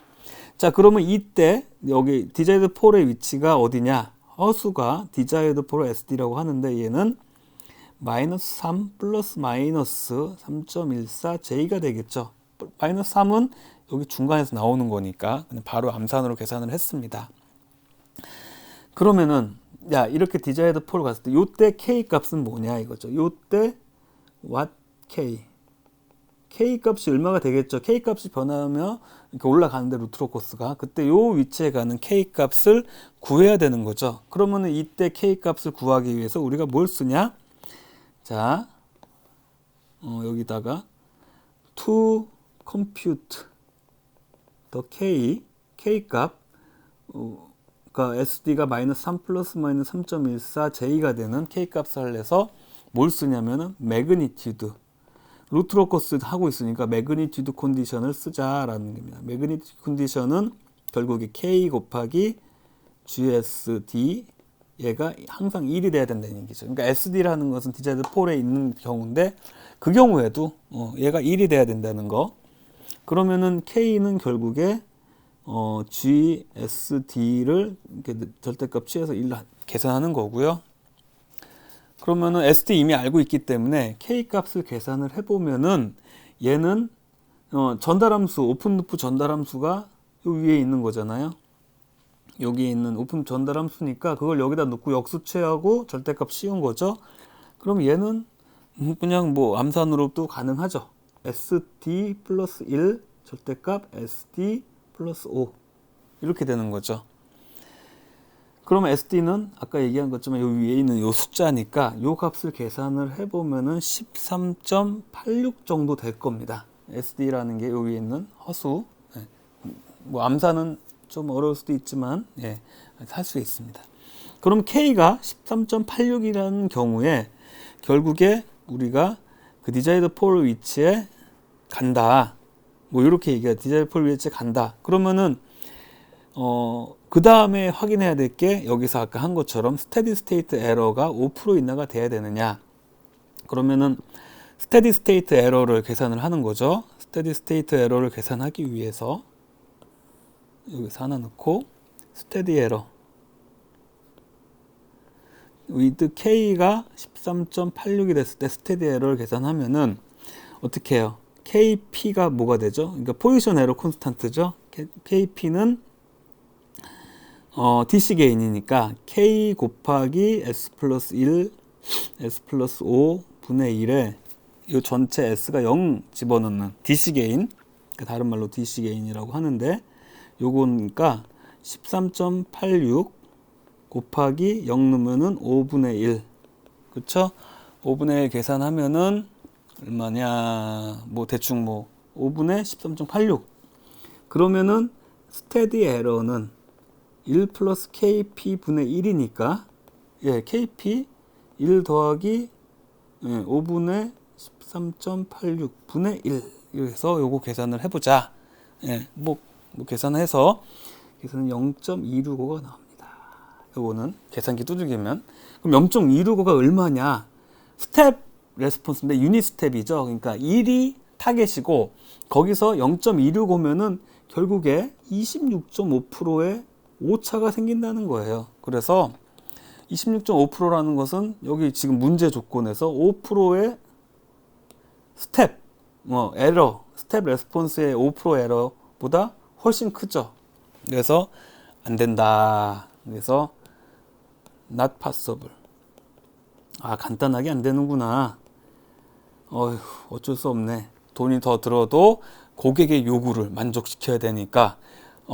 자, 그러면 이때 여기 디자이어드 폴의 위치가 어디냐? 허수가 디자이어드 폴 SD라고 하는데 얘는 마이너스 3 플러스 마이너스 3.14J가 되겠죠. 마이너스 3은 여기 중간에서 나오는 거니까 그냥 바로 암산으로 계산을 했습니다. 그러면은 이렇게 디자이어드 폴 갔을 때 요때 K 값은 뭐냐 이거죠. 요때 what K 값이 얼마가 되겠죠. K 값이 변하면 이렇게 올라가는데 루트로코스가 그때 요 위치에 가는 K 값을 구해야 되는 거죠. 그러면은 이때 K 값을 구하기 위해서 우리가 뭘 쓰냐? 자, 여기다가 to compute the K 값, 그러니까 SD가 마이너스 3 플러스 마이너스 3.14J가 되는 K 값을 내서 뭘 쓰냐면은 매그니튜드, 루트로코스 하고 있으니까 매그니튜드 컨디션을 쓰자라는 겁니다. 매그니튜드 컨디션은 결국에 K 곱하기 GSD 얘가 항상 1이 돼야 된다는 얘기죠. 그러니까 SD라는 것은 디자이어드 폴에 있는 경우인데 그 경우에도 얘가 1이 돼야 된다는 거. 그러면은 K는 결국에 GSD를 이렇게 절대값 취해서 1로 계산하는 거고요. 그러면은 SD 이미 알고 있기 때문에 K 값을 계산을 해보면은 얘는 전달함수, 오픈루프 전달함수가 요 위에 있는 거잖아요. 여기에 있는 오픈 전달함수니까 그걸 여기다 넣고 역수취하고 절대값 씌운 거죠. 그럼 얘는 그냥 뭐 암산으로도 가능하죠. SD 플러스 1 절대값 SD 플러스 5 이렇게 되는 거죠. 그러면 SD는 아까 얘기한 것처럼 요 위에 있는 요 숫자니까 요 값을 계산을 해보면은 13.86 정도 될 겁니다. SD라는 게 요 위에 있는 허수. 뭐 암산은 좀 어려울 수도 있지만 할 수 있습니다. 그럼 K가 13.86이라는 경우에 결국에 우리가 그 디자이어드 폴 위치에 간다. 뭐 이렇게 얘기해요. 디자이어드 폴 위치에 간다. 그러면은 그 다음에 확인해야 될 게 여기서 아까 한 것처럼 스테디 스테이트 에러가 5% 이하가 돼야 되느냐. 그러면은 스테디 스테이트 에러를 계산을 하는 거죠. 스테디 스테이트 에러를 계산하기 위해서 여기서 하나 넣고 스테디 에러 with K가 13.86이 됐을 때 스테디 에러를 계산하면은 어떻게 해요? KP가 뭐가 되죠? 그러니까 포지션 에러 콘스탄트죠. KP는 DC 게인이니까 K 곱하기 S 플러스 1, S 플러스 5 분의 1에 이 전체 S가 0 집어넣는 DC 게인, 다른 말로 DC 게인이라고 하는데 요거니까 13.86 곱하기 0 넣으면은 5분의 1 그쵸? 5분의 1 계산하면은 얼마냐 뭐 대충 뭐 5분의 13.86 그러면은 스테디 에러는 1 플러스 KP 분의 1이니까 KP 1 더하기 5분의 13.86 분의 1 그래서 요거 계산을 해보자. 뭐 계산해서 계산은 0.265가 나옵니다. 요거는 계산기 두들기면. 그럼 0.265가 얼마냐? 스텝 레스폰스인데 유닛 스텝이죠. 그러니까 1이 타겟이고 거기서 0.265면은 결국에 26.5%의 오차가 생긴다는 거예요. 그래서 26.5%라는 것은 여기 지금 문제 조건에서 5%의 스텝 에러, 스텝 레스폰스의 5% 에러보다 훨씬 크죠. 그래서 안 된다. 그래서 not possible. 간단하게 안 되는구나. 어쩔 수 없네. 돈이 더 들어도 고객의 요구를 만족시켜야 되니까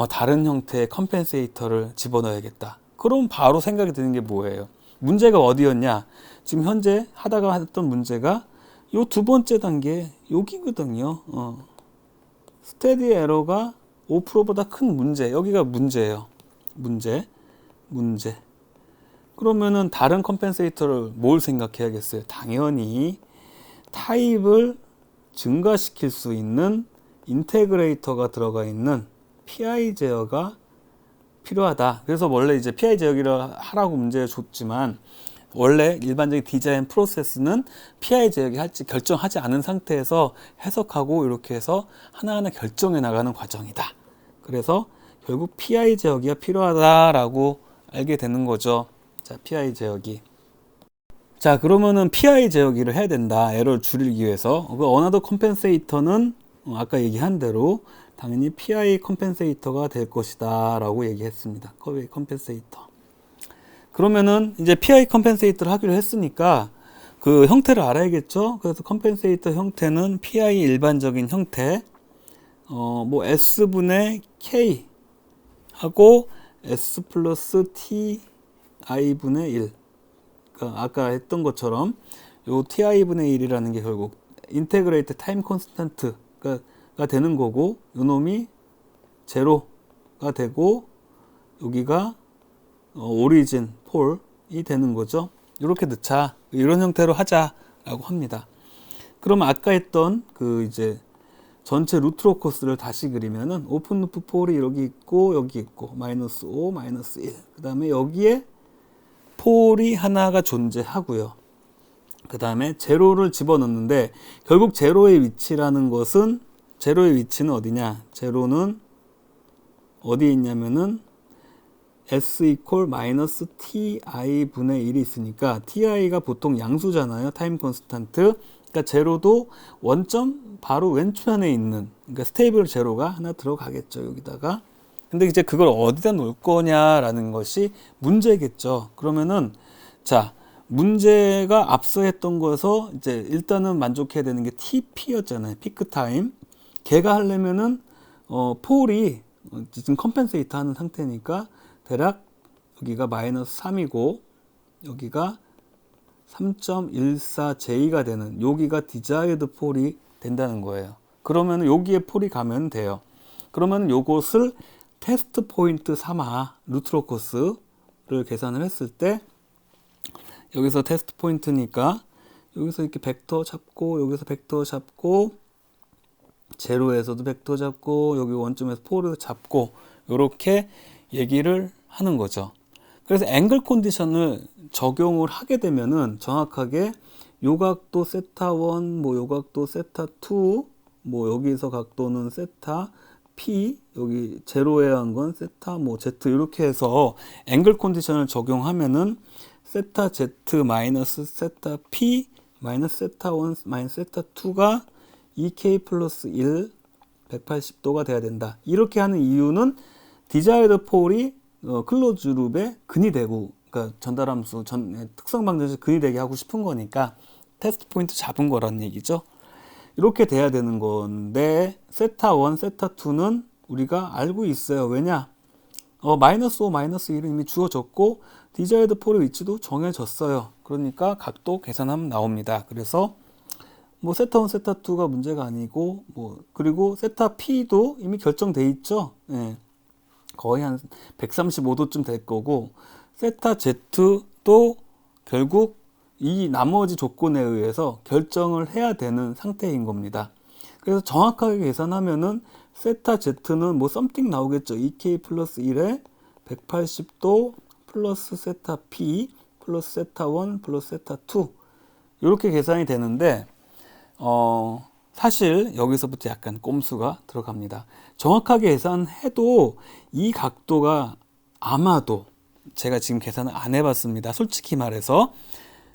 다른 형태의 컴펜세이터를 집어넣어야겠다. 그럼 바로 생각이 드는 게 뭐예요? 문제가 어디였냐? 지금 현재 하다가 했던 문제가 요 두 번째 단계 여기거든요. 스테디 에러가 5%보다 큰 문제. 여기가 문제예요. 문제. 그러면은 다른 컴펜세이터를 뭘 생각해야겠어요? 당연히 타입을 증가시킬 수 있는 인테그레이터가 들어가 있는 PI 제어가 필요하다. 그래서 원래 이제 PI 제어기를 하라고 문제 줬지만 원래 일반적인 디자인 프로세스는 PI 제어기 할지 결정하지 않은 상태에서 해석하고 이렇게 해서 하나하나 결정해 나가는 과정이다. 그래서 결국 PI 제어기가 필요하다라고 알게 되는 거죠. 자, PI 제어기. 자, 그러면은 PI 제어기를 해야 된다. 에러를 줄이기 위해서. 그 어나더 컴펜세이터는 아까 얘기한 대로 당연히 PI 컴펜세이터가 될 것이다 라고 얘기했습니다. PI 컴펜세이터. 그러면은 이제 PI 컴펜세이터를 하기로 했으니까 그 형태를 알아야겠죠. 그래서 컴펜세이터 형태는 PI 일반적인 형태 뭐 S분의 K 하고 S 플러스 TI분의 1. 그러니까 아까 했던 것처럼 요 TI분의 1이라는 게 결국 인테그레이트 타임 콘스탄트가 되는 거고 요 놈이 제로가 되고 여기가 오리진 폴이 되는 거죠. 이렇게 넣자. 이런 형태로 하자라고 합니다. 그럼 아까 했던 그 이제 전체 루트로 코스를 다시 그리면은 오픈 루프 폴이 여기 있고 여기 있고 마이너스 5, 마이너스 1. 그 다음에 여기에 폴이 하나가 존재하고요. 그 다음에 제로를 집어넣는데 결국 제로의 위치라는 것은 제로의 위치는 어디냐? 제로는 어디에 있냐면은 S 이퀄 마이너스 TI 분의 1이 있으니까 TI가 보통 양수잖아요. 타임 콘스탄트. 그러니까 제로도 원점 바로 왼편에 있는 그러니까 스테이블 제로가 하나 들어가겠죠. 여기다가. 근데 이제 그걸 어디다 놓을 거냐라는 것이 문제겠죠. 그러면은 자, 문제가 앞서 했던 거에서 이제 일단은 만족해야 되는 게 TP였잖아요. 피크 타임. 걔가 하려면은 폴이 지금 컴펜세이터 하는 상태니까 대략 여기가 마이너스 3이고 여기가 3.14J가 되는 여기가 디자이어드 폴이 된다는 거예요. 그러면 여기에 폴이 가면 돼요. 그러면 요것을 테스트 포인트 삼아 루트로 코스를 계산을 했을 때 여기서 테스트 포인트니까 여기서 이렇게 벡터 잡고 여기서 벡터 잡고 제로에서도 벡터 잡고 여기 원점에서 폴을 잡고 이렇게 얘기를 하는 거죠. 그래서 앵글 컨디션을 적용을 하게 되면은 정확하게 요 각도 세타 1, 뭐 요 각도 세타 2, 뭐 여기서 각도는 세타 P, 여기 제로에 한 건 세타 뭐 Z 이렇게 해서 앵글 컨디션을 적용하면은 세타 Z 마이너스 세타 P 마이너스 세타 1 마이너스 세타 2가 2K 플러스 1 180도가 돼야 된다. 이렇게 하는 이유는 디자이어드 폴이 클로즈 룹에 근이 되고 그러니까 전달함수 특성 방정식 근이 되게 하고 싶은 거니까 테스트 포인트 잡은 거라는 얘기죠. 이렇게 돼야 되는 건데 세타 1, 세타 2는 우리가 알고 있어요. 왜냐? 마이너스 5, 마이너스 1은 이미 주어졌고 디자이어드 폴의 위치도 정해졌어요. 그러니까 각도 계산하면 나옵니다. 그래서 뭐 세타 1, 세타 2가 문제가 아니고 뭐 그리고 세타 P도 이미 결정돼 있죠. 예. 거의 한 135도쯤 될 거고 세타 Z도 결국 이 나머지 조건에 의해서 결정을 해야 되는 상태인 겁니다. 그래서 정확하게 계산하면은 세타 Z는 뭐 썸띵 나오겠죠. 2K 플러스 1에 180도 플러스 세타 P 플러스 세타 1 플러스 세타 2 이렇게 계산이 되는데 사실 여기서부터 약간 꼼수가 들어갑니다. 정확하게 계산해도 이 각도가 아마도 제가 지금 계산을 안 해봤습니다. 솔직히 말해서.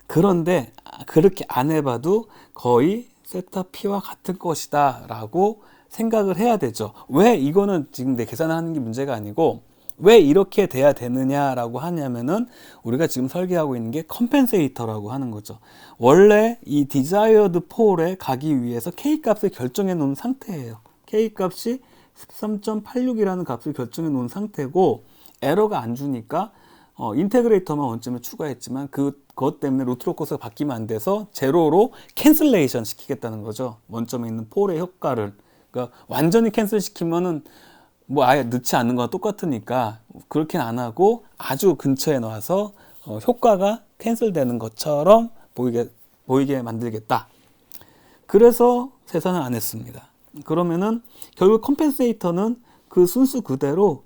그런데 그렇게 안 해봐도 거의 세타 P와 같은 것이다 라고 생각을 해야 되죠. 왜 이거는 지금 내 계산을 하는 게 문제가 아니고 왜 이렇게 돼야 되느냐라고 하냐면은 우리가 지금 설계하고 있는 게 컴펜세이터라고 하는 거죠. 원래 이 디자이어드 폴에 가기 위해서 K 값을 결정해 놓은 상태예요. K 값이 13.86이라는 값을 결정해 놓은 상태고 에러가 안 주니까 인테그레이터만 원점에 추가했지만 그것 때문에 루트로커스가 바뀌면 안 돼서 제로로 캔슬레이션 시키겠다는 거죠. 원점에 있는 폴의 효과를. 그러니까 완전히 캔슬 시키면은 뭐 아예 넣지 않는 거와 똑같으니까 그렇게는 안 하고 아주 근처에 놔서 효과가 캔슬되는 것처럼 보이게 만들겠다. 그래서 계산을 안 했습니다. 그러면은 결국 컴펜세이터는 그 순수 그대로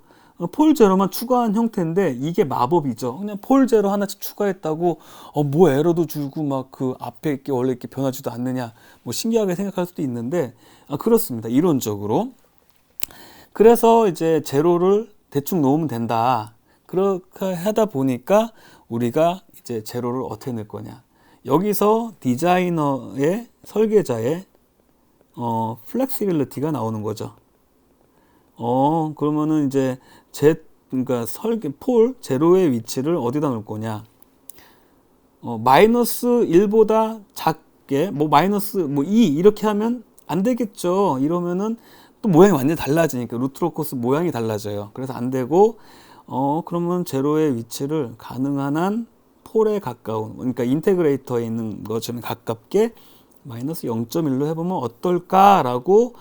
폴 제로만 추가한 형태인데 이게 마법이죠. 그냥 폴 제로 하나씩 추가했다고 뭐 에러도 줄고 막 그 앞에 있게 원래 이렇게 변하지도 않느냐 뭐 신기하게 생각할 수도 있는데 그렇습니다. 이론적으로. 그래서 이제 제로를 대충 놓으면 된다. 그렇게 하다 보니까 우리가 이제 제로를 어떻게 넣을 거냐. 여기서 디자이너의 설계자의 플렉시빌리티가 나오는 거죠. 그러면은 이제 그러니까 폴 제로의 위치를 어디다 놓을 거냐. 마이너스 1보다 작게 뭐 마이너스 뭐 2 이렇게 하면 안 되겠죠. 이러면은 또 모양이 완전히 달라지니까 루트로커스 모양이 달라져요. 그래서 안 되고 그러면 제로의 위치를 가능한 한 폴에 가까운 그러니까 인테그레이터에 있는 것처럼 가깝게 마이너스 0.1로 해보면 어떨까라고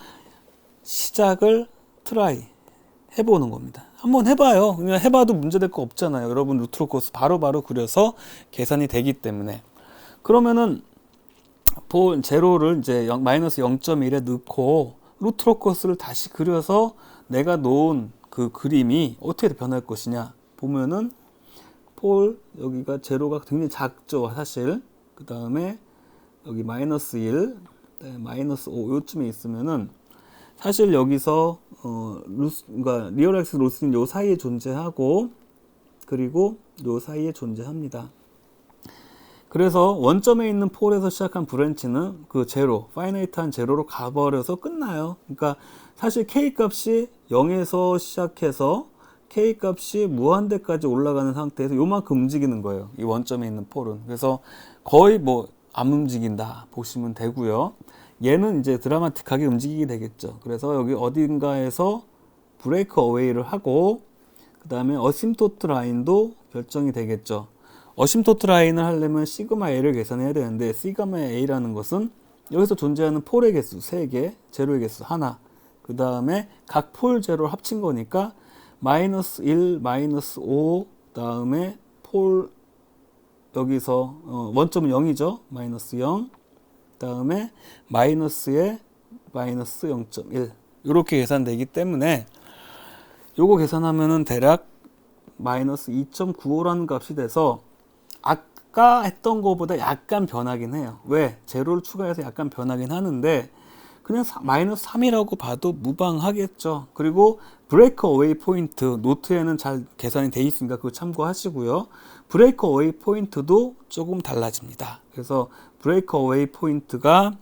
시작을 트라이 해보는 겁니다. 한번 해봐요. 그냥 해봐도 문제될 거 없잖아요. 여러분 루트로커스 바로바로 그려서 계산이 되기 때문에. 그러면은 제로를 이제 마이너스 0.1에 넣고 루트로커스를 다시 그려서 내가 놓은 그 그림이 어떻게 변할 것이냐 보면은 여기가 제로가 굉장히 작죠 사실. 그 다음에 여기 마이너스 1 마이너스 5 요쯤에 있으면은 사실 여기서 그러니까 리얼 액스 로스는 요 사이에 존재하고 그리고 요 사이에 존재합니다. 그래서 원점에 있는 폴에서 시작한 브랜치는 그 제로, 파이나이트한 제로로 가버려서 끝나요. 그러니까 사실 K 값이 0에서 시작해서 K 값이 무한대까지 올라가는 상태에서 요만큼 움직이는 거예요. 이 원점에 있는 폴은. 그래서 거의 뭐 안 움직인다 보시면 되고요. 얘는 이제 드라마틱하게 움직이게 되겠죠. 그래서 여기 어딘가에서 브레이크 어웨이를 하고 그 다음에 어심토트 라인도 결정이 되겠죠. 어심토트 라인을 하려면 시그마 A를 계산해야 되는데 시그마 A라는 것은 여기서 존재하는 폴의 개수 3개, 제로의 개수 하나, 그 다음에 각 폴 제로를 합친 거니까 마이너스 1, 마이너스 5, 다음에 폴 여기서 원점은 0이죠. 마이너스 0, 다음에 마이너스에 마이너스 0.1 이렇게 계산되기 때문에 요거 계산하면은 대략 마이너스 2.95라는 값이 돼서 아까 했던 거보다 약간 변하긴 해요. 왜? 제로를 추가해서 약간 변하긴 하는데 그냥 마이너스 3이라고 봐도 무방하겠죠. 그리고 브레이크 어웨이 포인트 노트에는 잘 계산이 돼 있으니까 그거 참고하시고요. 브레이크 어웨이 포인트도 조금 달라집니다. 그래서 브레이크 어웨이 포인트가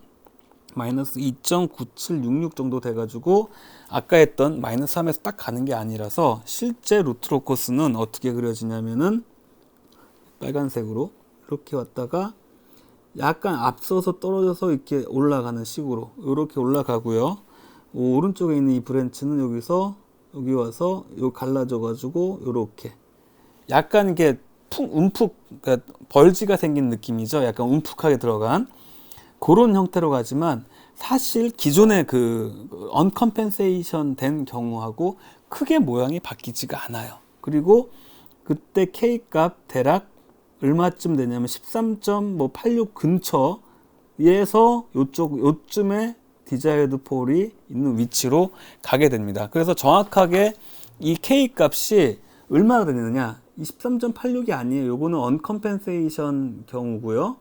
마이너스 2.9766 정도 돼가지고 아까 했던 마이너스 3에서 딱 가는 게 아니라서 실제 루트로커스는 어떻게 그려지냐면은 빨간색으로 이렇게 왔다가 약간 앞서서 떨어져서 이렇게 올라가는 식으로 이렇게 올라가고요. 오른쪽에 있는 이 브랜치는 여기서 여기 와서 요 갈라져 가지고 이렇게 약간 이게 움푹 그러니까 벌지가 생긴 느낌이죠. 약간 움푹하게 들어간 그런 형태로 가지만 사실 기존의 그 언컴펜세이션 된 경우하고 크게 모양이 바뀌지가 않아요. 그리고 그때 K 값 대략 얼마쯤 되냐면 13.86 근처에서 요쯤에 디자이어드 폴이 있는 위치로 가게 됩니다. 그래서 정확하게 이 K 값이 얼마나 되느냐 이 13.86이 아니에요. 요거는 언컴펜세이션 경우고요.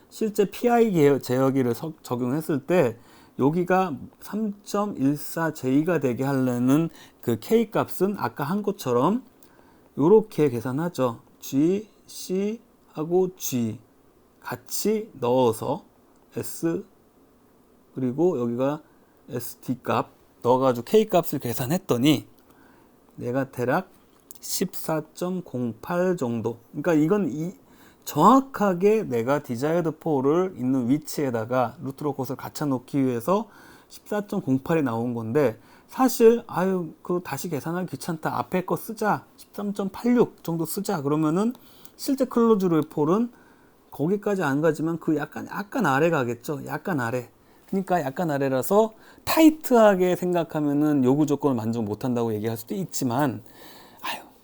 실제 PI 제어기를 적용했을 때 여기가 3.14J가 되게 하려는 그 K 값은 아까 한 것처럼 요렇게 계산하죠. G, C 하고 G 같이 넣어서 S 그리고 여기가 ST 값 넣어가지고 K 값을 계산했더니 내가 대략 14.08 정도. 그러니까 이건 정확하게 내가 디자이어드 포를 있는 위치에다가 루트로컷을 갖춰 놓기 위해서 14.08이 나온 건데, 사실 그 다시 계산하기 귀찮다, 앞에 거 쓰자, 13.86 정도 쓰자 그러면은 실제 클로즈드 폴은 거기까지 안 가지만 그 약간 아래 가겠죠. 약간 아래. 그러니까 약간 아래라서 타이트하게 생각하면은 요구 조건을 만족 못한다고 얘기할 수도 있지만,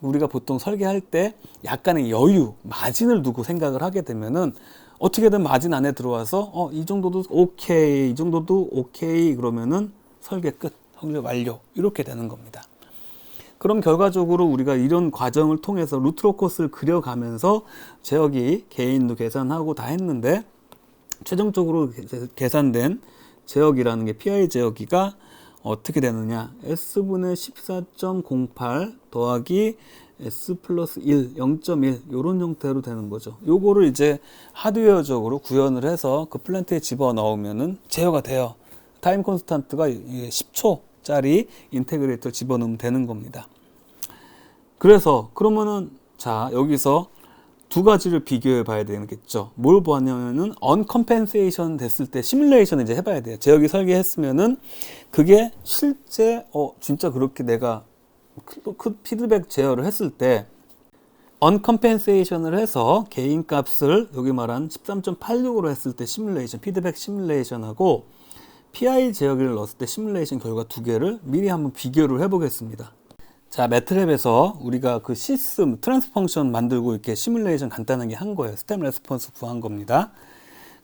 우리가 보통 설계할 때 약간의 여유, 마진을 두고 생각을 하게 되면은 어떻게든 마진 안에 들어와서 이 정도도 오케이, 이 정도도 오케이 그러면은 설계 끝, 설계 완료 이렇게 되는 겁니다. 그럼 결과적으로 우리가 이런 과정을 통해서 루트로컷을 그려가면서 제어기 개인도 계산하고 다 했는데 최종적으로 계산된 제어기라는 게 PI 제어기가 어떻게 되느냐, S분의 14.08 더하기 S 플러스 1, 0.1 이런 형태로 되는 거죠. 요거를 이제 하드웨어적으로 구현을 해서 그 플랜트에 집어넣으면은 제어가 돼요. 타임 콘스탄트가 10초짜리 인테그레이터 집어넣으면 되는 겁니다. 그래서 그러면은 자, 여기서 두 가지를 비교해 봐야 되겠죠. 뭘 보았냐면은 언컴펜세이션 됐을 때 시뮬레이션을 이제 해봐야 돼요. 제어기 설계했으면은 그게 실제 진짜 그렇게 내가 그 피드백 제어를 했을 때 언컴펜세이션을 해서 개인 값을 여기 말한 13.86으로 했을 때 시뮬레이션, 피드백 시뮬레이션하고 PI 제어기를 넣었을 때 시뮬레이션 결과 두 개를 미리 한번 비교를 해보겠습니다. 자, 매트랩에서 우리가 그 시스템 트랜스 펑션 만들고 이렇게 시뮬레이션 간단하게 한 거예요. 스텝 레스폰스 구한 겁니다.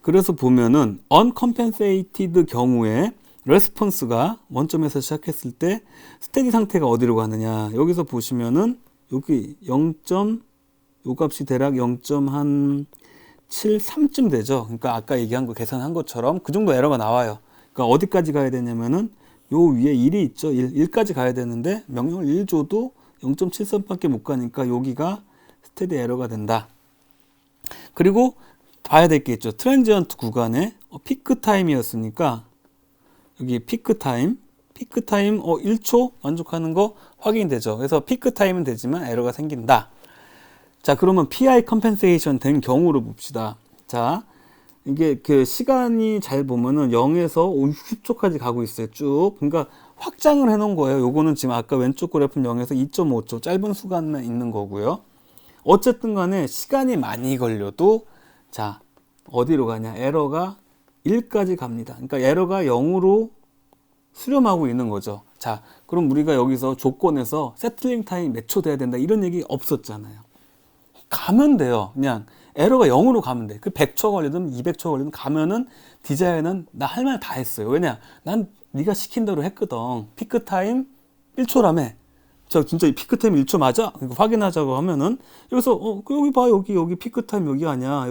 그래서 보면은 uncompensated 경우에 레스폰스가 원점에서 시작했을 때 스테디 상태가 어디로 가느냐, 여기서 보시면은 여기 0. 요 값이 대략 0.73쯤 되죠. 그러니까 아까 얘기한 거 계산한 것처럼 그 정도 에러가 나와요. 그러니까 어디까지 가야 되냐면은 요 위에 1이 있죠. 1까지 가야 되는데 명령을 1 줘도 0.73밖에 못 가니까 여기가 스테디 에러가 된다. 그리고 봐야 될 게 있죠. 트랜지언트 구간에 피크 타임이었으니까 여기 피크 타임 1초 만족하는 거 확인되죠. 그래서 피크 타임은 되지만 에러가 생긴다. 자, 그러면 PI 컴펜세이션 된 경우로 봅시다. 자, 이게 그 시간이 잘 보면은 0에서 60초까지 가고 있어요. 쭉. 그러니까 확장을 해 놓은 거예요. 요거는 지금 아까 왼쪽 그래프는 0에서 2.5초 짧은 수간만 있는 거고요. 어쨌든 간에 시간이 많이 걸려도 자, 어디로 가냐? 에러가 1까지 갑니다. 그러니까 에러가 0으로 수렴하고 있는 거죠. 자, 그럼 우리가 여기서 조건에서 세틀링 타임 몇 초 돼야 된다 이런 얘기 없었잖아요. 가면 돼요. 그냥 에러가 0으로 가면 돼. 그 100초 걸리든 200초 걸리든 가면은 디자인은 나 할 말 다 했어요. 왜냐? 난 네가 시킨 대로 했거든. 피크 타임 1초라며. 저 진짜 이 피크 타임 1초 맞아? 확인하자고 하면은 여기서 여기 봐. 여기 피크 타임 여기 아니야.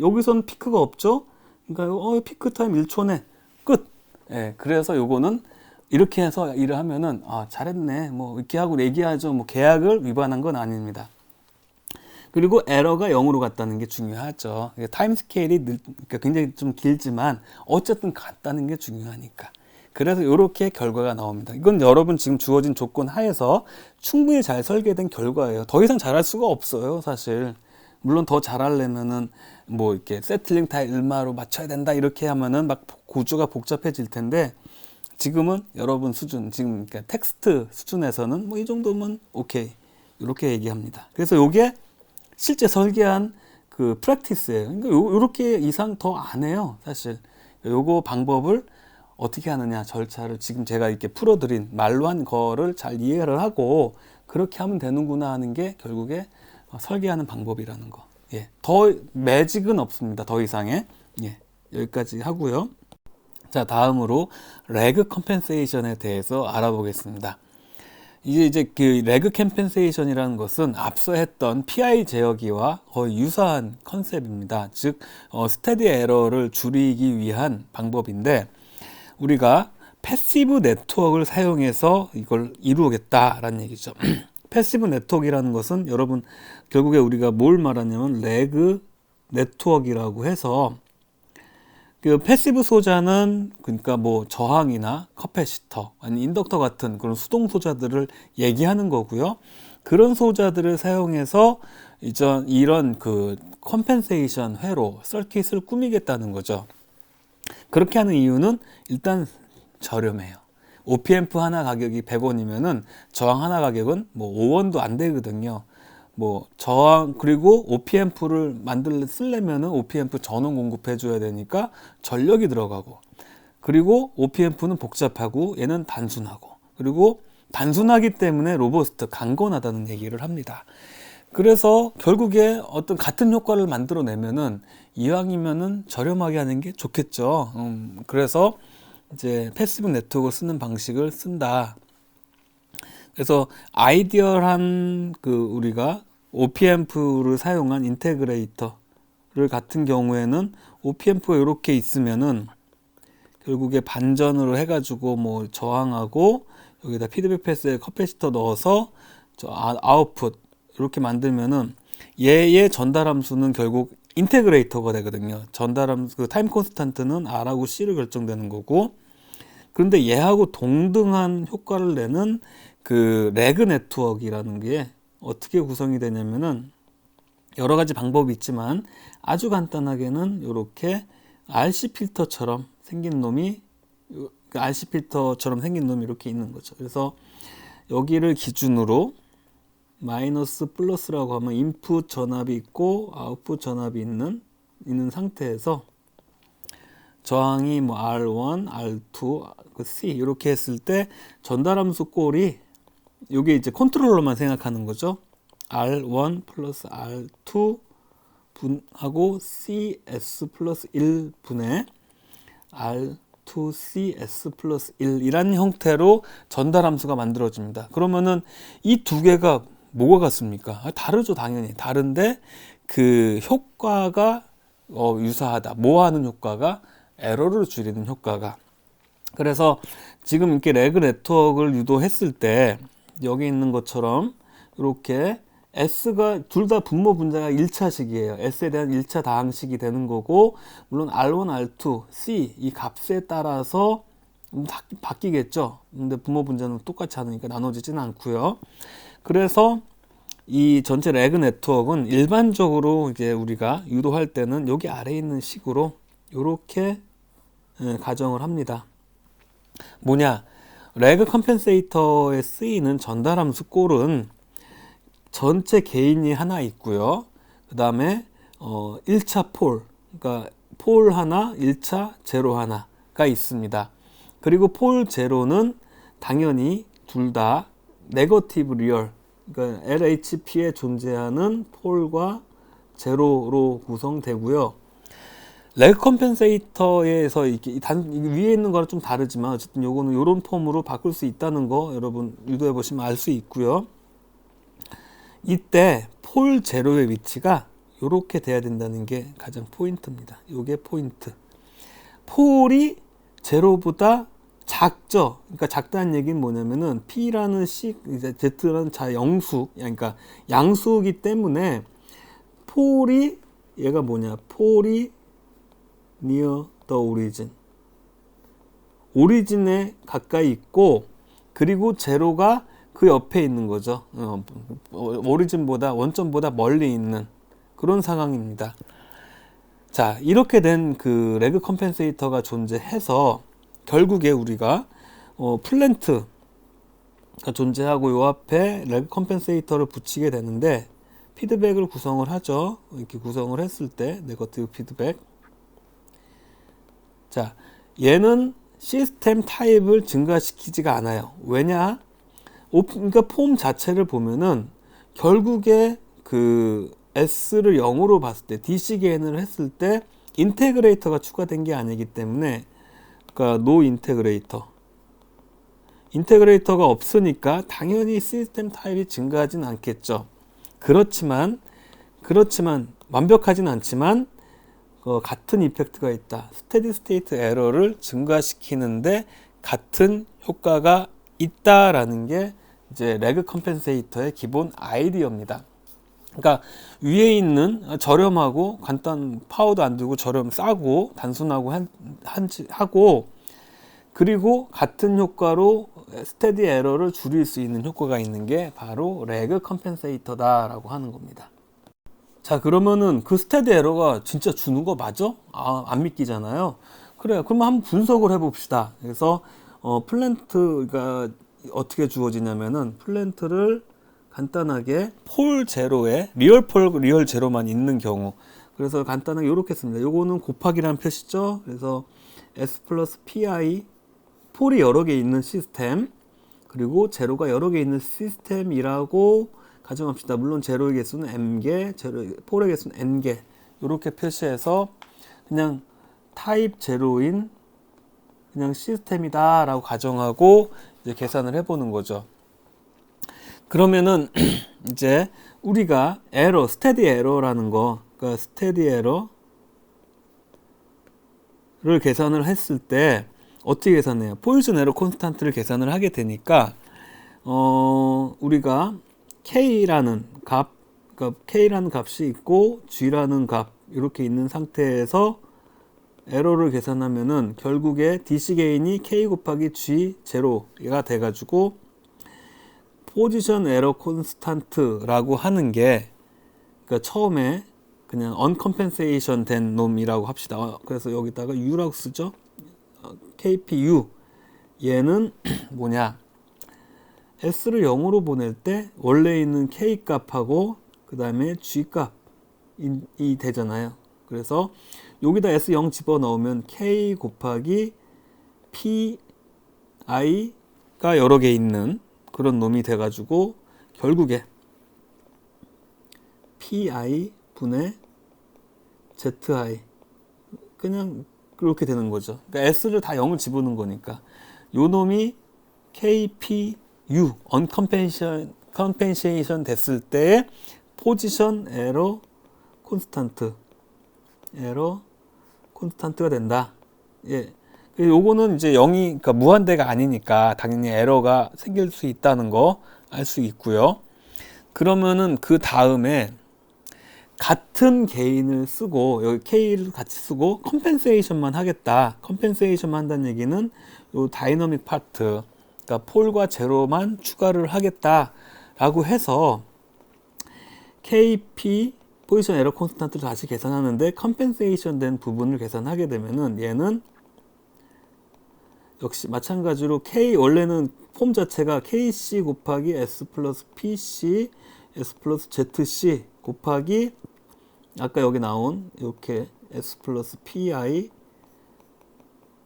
여기선 피크가 없죠? 그러니까 피크 타임 1초네. 끝. 예. 그래서 요거는 이렇게 해서 일을 하면은 잘했네. 뭐 이렇게 하고 얘기하죠. 뭐 계약을 위반한 건 아닙니다. 그리고 에러가 0으로 갔다는 게 중요하죠. 타임 스케일이 그러니까 굉장히 좀 길지만 어쨌든 갔다는 게 중요하니까. 그래서 이렇게 결과가 나옵니다. 이건 여러분 지금 주어진 조건 하에서 충분히 잘 설계된 결과예요. 더 이상 잘할 수가 없어요, 사실. 물론 더 잘하려면은 뭐 이렇게 세틀링 타임 얼마로 맞춰야 된다 이렇게 하면은 막 구조가 복잡해질 텐데 지금은 여러분 수준, 지금 그러니까 텍스트 수준에서는 뭐 이 정도면 오케이 이렇게 얘기합니다. 그래서 요게 실제 설계한 그 프랙티스예요. 그러니까 요렇게 이상 더 안 해요, 사실. 요거 방법을 어떻게 하느냐, 절차를 지금 제가 이렇게 풀어드린 말로 한 거를 잘 이해를 하고 그렇게 하면 되는구나 하는 게 결국에 설계하는 방법이라는 거. 예. 더 매직은 없습니다. 더 이상의. 예. 여기까지 하고요. 자, 다음으로 레그 컴펜세이션에 대해서 알아보겠습니다. 이제 그 레그 컴펜세이션이라는 것은 앞서 했던 PI 제어기와 거의 유사한 컨셉입니다. 즉 스테디 에러를 줄이기 위한 방법인데 우리가 패시브 네트워크를 사용해서 이걸 이루겠다라는 얘기죠. 패시브 네트워크라는 것은 여러분 결국에 우리가 뭘 말하냐면 레그 네트워크라고 해서 그 패시브 소자는 그러니까 뭐 저항이나 커패시터 아니 인덕터 같은 그런 수동 소자들을 얘기하는 거고요. 그런 소자들을 사용해서 이런 그 컴펜세이션 회로 서킷을 꾸미겠다는 거죠. 그렇게 하는 이유는 일단 저렴해요. OP앰프 하나 가격이 100원이면은 저항 하나 가격은 뭐 5원도 안 되거든요. 뭐 저항 그리고 OP앰프를 쓰려면은 OP앰프 전원 공급해 줘야 되니까 전력이 들어가고 그리고 OP앰프는 복잡하고 얘는 단순하고 그리고 단순하기 때문에 로버스트 강건하다는 얘기를 합니다. 그래서 결국에 어떤 같은 효과를 만들어내면은 이왕이면은 저렴하게 하는 게 좋겠죠. 그래서 이제 패시브 네트워크를 쓰는 방식을 쓴다. 그래서 아이디얼한 그 우리가 OP앰프를 사용한 인테그레이터를 같은 경우에는 OP앰프가 이렇게 있으면은 결국에 반전으로 해가지고 뭐 저항하고 여기다 피드백 패스에 커패시터 넣어서 아웃풋 이렇게 만들면은 얘의 전달 함수는 결국 인테그레이터가 되거든요. 전달 함수 그 타임 콘스탄트는 R하고 C로 결정되는 거고 그런데 얘하고 동등한 효과를 내는 그 레그 네트워크라는 게 어떻게 구성이 되냐면은 여러 가지 방법이 있지만 아주 간단하게는 이렇게 RC 필터처럼 생긴 놈이 이렇게 있는 거죠. 그래서 여기를 기준으로 마이너스 플러스라고 하면 인풋 전압이 있고 아웃풋 전압이 있는 상태에서 저항이 뭐 R1, R2, C 이렇게 했을 때 전달함수 꼴이 이게 이제 컨트롤러만 생각하는 거죠. R1 플러스 R2 분하고 CS 플러스 1 분의 R2CS 플러스 1이라는 형태로 전달함수가 만들어집니다. 그러면은 이 두 개가 뭐가 같습니까? 다르죠, 당연히. 다른데 그 효과가 유사하다. 뭐 하는 효과가? 에러를 줄이는 효과가. 그래서 지금 이렇게 레그 네트워크를 유도했을 때 여기 있는 것처럼 이렇게 S가 둘 다 분모 분자가 1차식이에요. S에 대한 1차 다항식이 되는 거고 물론 R1, R2, C 이 값에 따라서 바뀌겠죠. 근데 분모 분자는 똑같이 하니까 나눠지지는 않고요. 그래서 이 전체 레그 네트워크는 일반적으로 이제 우리가 유도할 때는 여기 아래에 있는 식으로 이렇게 가정을 합니다. 뭐냐? 레그 컴펜세이터에 쓰이는 전달함수 꼴은 전체 개인이 하나 있고요. 그 다음에 1차 폴, 그러니까 폴 하나, 1차 제로 하나가 있습니다. 그리고 폴 제로는 당연히 둘 다 네거티브 리얼, 그러니까 LHP에 존재하는 폴과 제로로 구성되고요. 레그 컴펜세이터에서 이렇게 위에 있는 거랑 좀 다르지만 어쨌든 요거는 요런 폼으로 바꿀 수 있다는 거 여러분 유도해 보시면 알 수 있고요. 이때 폴 제로의 위치가 요렇게 돼야 된다는 게 가장 포인트입니다. 요게 포인트. 폴이 제로보다 작죠. 그러니까 작다는 얘기는 뭐냐면은 P라는 이제 Z라는 영수, 그러니까 양수이기 때문에 폴이 얘가 뭐냐? 폴이 near the origin. 오리진에 가까이 있고 그리고 제로가 그 옆에 있는 거죠. 오리진보다 원점보다 멀리 있는 그런 상황입니다. 자, 이렇게 된 그 레그 컴펜세이터가 존재해서 결국에 우리가 플랜트가 존재하고 요 앞에 레그 컴펜세이터를 붙이게 되는데 피드백을 구성을 하죠. 이렇게 구성을 했을 때 네거티브 피드백. 자, 얘는 시스템 타입을 증가시키지가 않아요. 왜냐? 그러니까 폼 자체를 보면은 결국에 그 S를 0으로 봤을 때 DC 게인을 했을 때 인테그레이터가 추가된 게 아니기 때문에 그러니까 노 인테그레이터. 인테그레이터가 없으니까 당연히 시스템 타입이 증가하진 않겠죠. 그렇지만 완벽하진 않지만 같은 이펙트가 있다. 스테디 스테이트 에러를 증가시키는데 같은 효과가 있다라는 게 이제 레그 컴펜세이터의 기본 아이디어입니다. 그러니까 위에 있는 저렴하고 간단 파워도 안 들고 싸고 단순하고 하고 그리고 같은 효과로 스테디 에러를 줄일 수 있는 효과가 있는 게 바로 레그 컴펜세이터다라고 하는 겁니다. 자, 그러면은 그 스테디 에러가 진짜 주는 거 맞아? 안 믿기잖아요. 그래요. 그러면 한번 분석을 해봅시다. 그래서 플랜트가 어떻게 주어지냐면은 플랜트를 간단하게 폴 제로에 리얼 제로만 있는 경우, 그래서 간단하게 이렇게 씁니다. 요거는 곱하기라는 표시죠. 그래서 S 플러스 PI, 폴이 여러 개 있는 시스템, 그리고 제로가 여러 개 있는 시스템이라고 가정합시다. 물론 제로의 개수는 m개, 폴의 개수는 n개, 이렇게 표시해서 그냥 타입 제로인 그냥 시스템이다 라고 가정하고 이제 계산을 해보는 거죠. 그러면은 이제 우리가 에러, 스테디 에러라는 거, 그러니까 스테디 에러를 계산을 했을 때 어떻게 계산해요? 포지션 에러 콘스탄트를 계산을 하게 되니까 우리가 K라는 값, 그러니까 K라는 값이 있고 G라는 값 이렇게 있는 상태에서 에러를 계산하면은 결국에 DC 게인이 K 곱하기 G 제로가 돼가지고 포지션 에러 콘스탄트라고 하는 게, 그러니까 처음에 그냥 언컴펜세이션 된 놈이라고 합시다. 그래서 여기다가 U라고 쓰죠. KPU. 얘는 뭐냐? S를 0으로 보낼 때 원래 있는 K 값하고 그 다음에 G 값이 되잖아요. 그래서 여기다 S 0 집어넣으면 K 곱하기 PI가 여러 개 있는 그런 놈이 돼가지고 결국에 PI 분의 ZI 그냥 그렇게 되는 거죠. 그러니까 S를 다 0을 집어넣은 거니까 요 놈이 KPU 언컴펜세이션 됐을 때의 포지션 에러 콘스탄트가 된다. 예. 요거는 이제 0이 그러니까 무한대가 아니니까 당연히 에러가 생길 수 있다는 거 알 수 있고요. 그러면은 그 다음에 같은 게인을 쓰고 여기 K를 같이 쓰고 컴펜세이션만 하겠다. 컴펜세이션만 한다는 얘기는 요 다이너믹 파트, 그러니까 폴과 제로만 추가를 하겠다라고 해서 KP 포지션 에러 콘스탄트를 다시 계산하는데 컴펜세이션 된 부분을 계산하게 되면은 얘는 역시 마찬가지로 K, 원래는 폼 자체가 KC 곱하기 S 플러스 PC S 플러스 ZC 곱하기 아까 여기 나온 이렇게 S 플러스 PI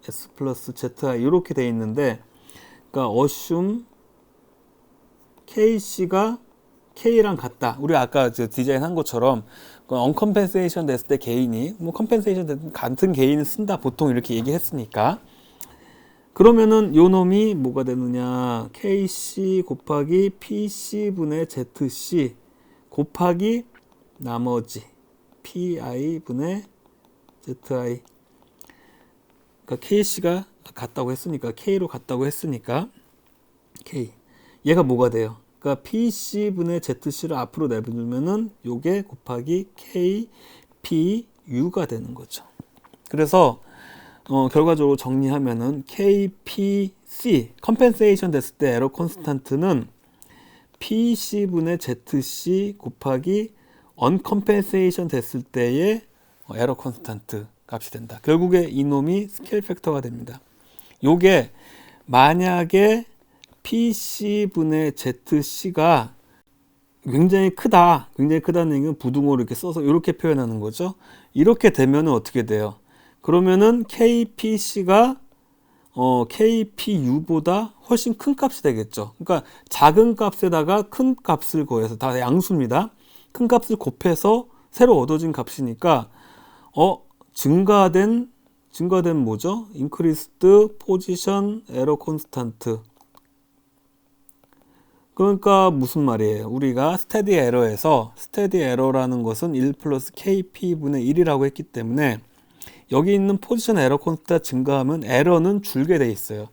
S 플러스 ZI 이렇게 돼 있는데, 그러니까 assume KC가 K랑 같다. 우리 아까 디자인 한 것처럼 언컴펜세이션 됐을 때 게인이 컴펜세이션 됐을 때 같은 게인을 쓴다 보통 이렇게 얘기했으니까, 그러면은 요 놈이 뭐가 되느냐? KC 곱하기 PC분의 ZC 곱하기 나머지 PI분의 ZI. 그러니까 KC가 같다고 했으니까 K로 같다고 했으니까 K. 얘가 뭐가 돼요? 그러니까 PC분의 ZC를 앞으로 내보내면은 요게 곱하기 KPU가 되는 거죠. 그래서 결과적으로 정리하면은 KPC 컴펜세이션 됐을 때 에러 콘스탄트는 PC분의 ZC 곱하기 언컴펜세이션 됐을 때의 에러 콘스탄트 값이 된다. 결국에 이놈이 스케일 팩터가 됩니다. 요게 만약에 PC분의 ZC가 굉장히 크다는 얘기는 부등호를 이렇게 써서 이렇게 표현하는 거죠. 이렇게 되면은 어떻게 돼요? 그러면은 KPC가 KPU보다 훨씬 큰 값이 되겠죠. 그러니까 작은 값에다가 큰 값을 더해서 다 양수입니다. 큰 값을 곱해서 새로 얻어진 값이니까 증가된 뭐죠? Increased Position Error Constant 그러니까 무슨 말이에요? 우리가 스테디 에러에서 스테디 에러라는 것은 1 플러스 kp분의 1이라고 했기 때문에 여기 있는 포지션 에러 콘스트가 증가하면 에러는 줄게 돼 있어요.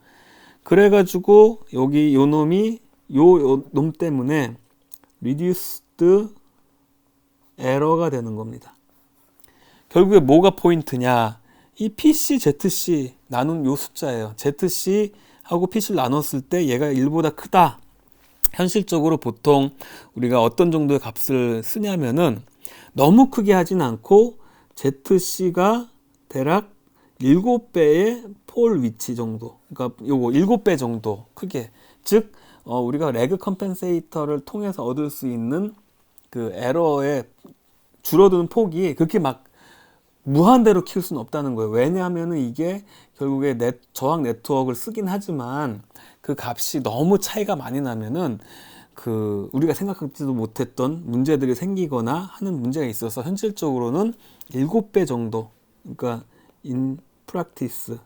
그래가지고 여기 요 놈이 요 놈 때문에 reduced 에러가 되는 겁니다. 결국에 뭐가 포인트냐? 이 PC, ZC 나눈 요 숫자예요. ZC하고 PC를 나눴을 때 얘가 1보다 크다. 현실적으로 보통 우리가 어떤 정도의 값을 쓰냐면은 너무 크게 하진 않고 ZC가 대략 7배의 폴 위치 정도. 그러니까 요거 7배 정도 크게. 즉, 우리가 레그 컴펜세이터를 통해서 얻을 수 있는 그 에러의 줄어드는 폭이 그렇게 막 무한대로 키울 수는 없다는 거예요. 왜냐하면은 이게 결국에 저항 네트워크를 쓰긴 하지만 그 값이 너무 차이가 많이 나면은 그 우리가 생각하지도 못했던 문제들이 생기거나 하는 문제가 있어서 현실적으로는 7배 정도, 그러니까 in practice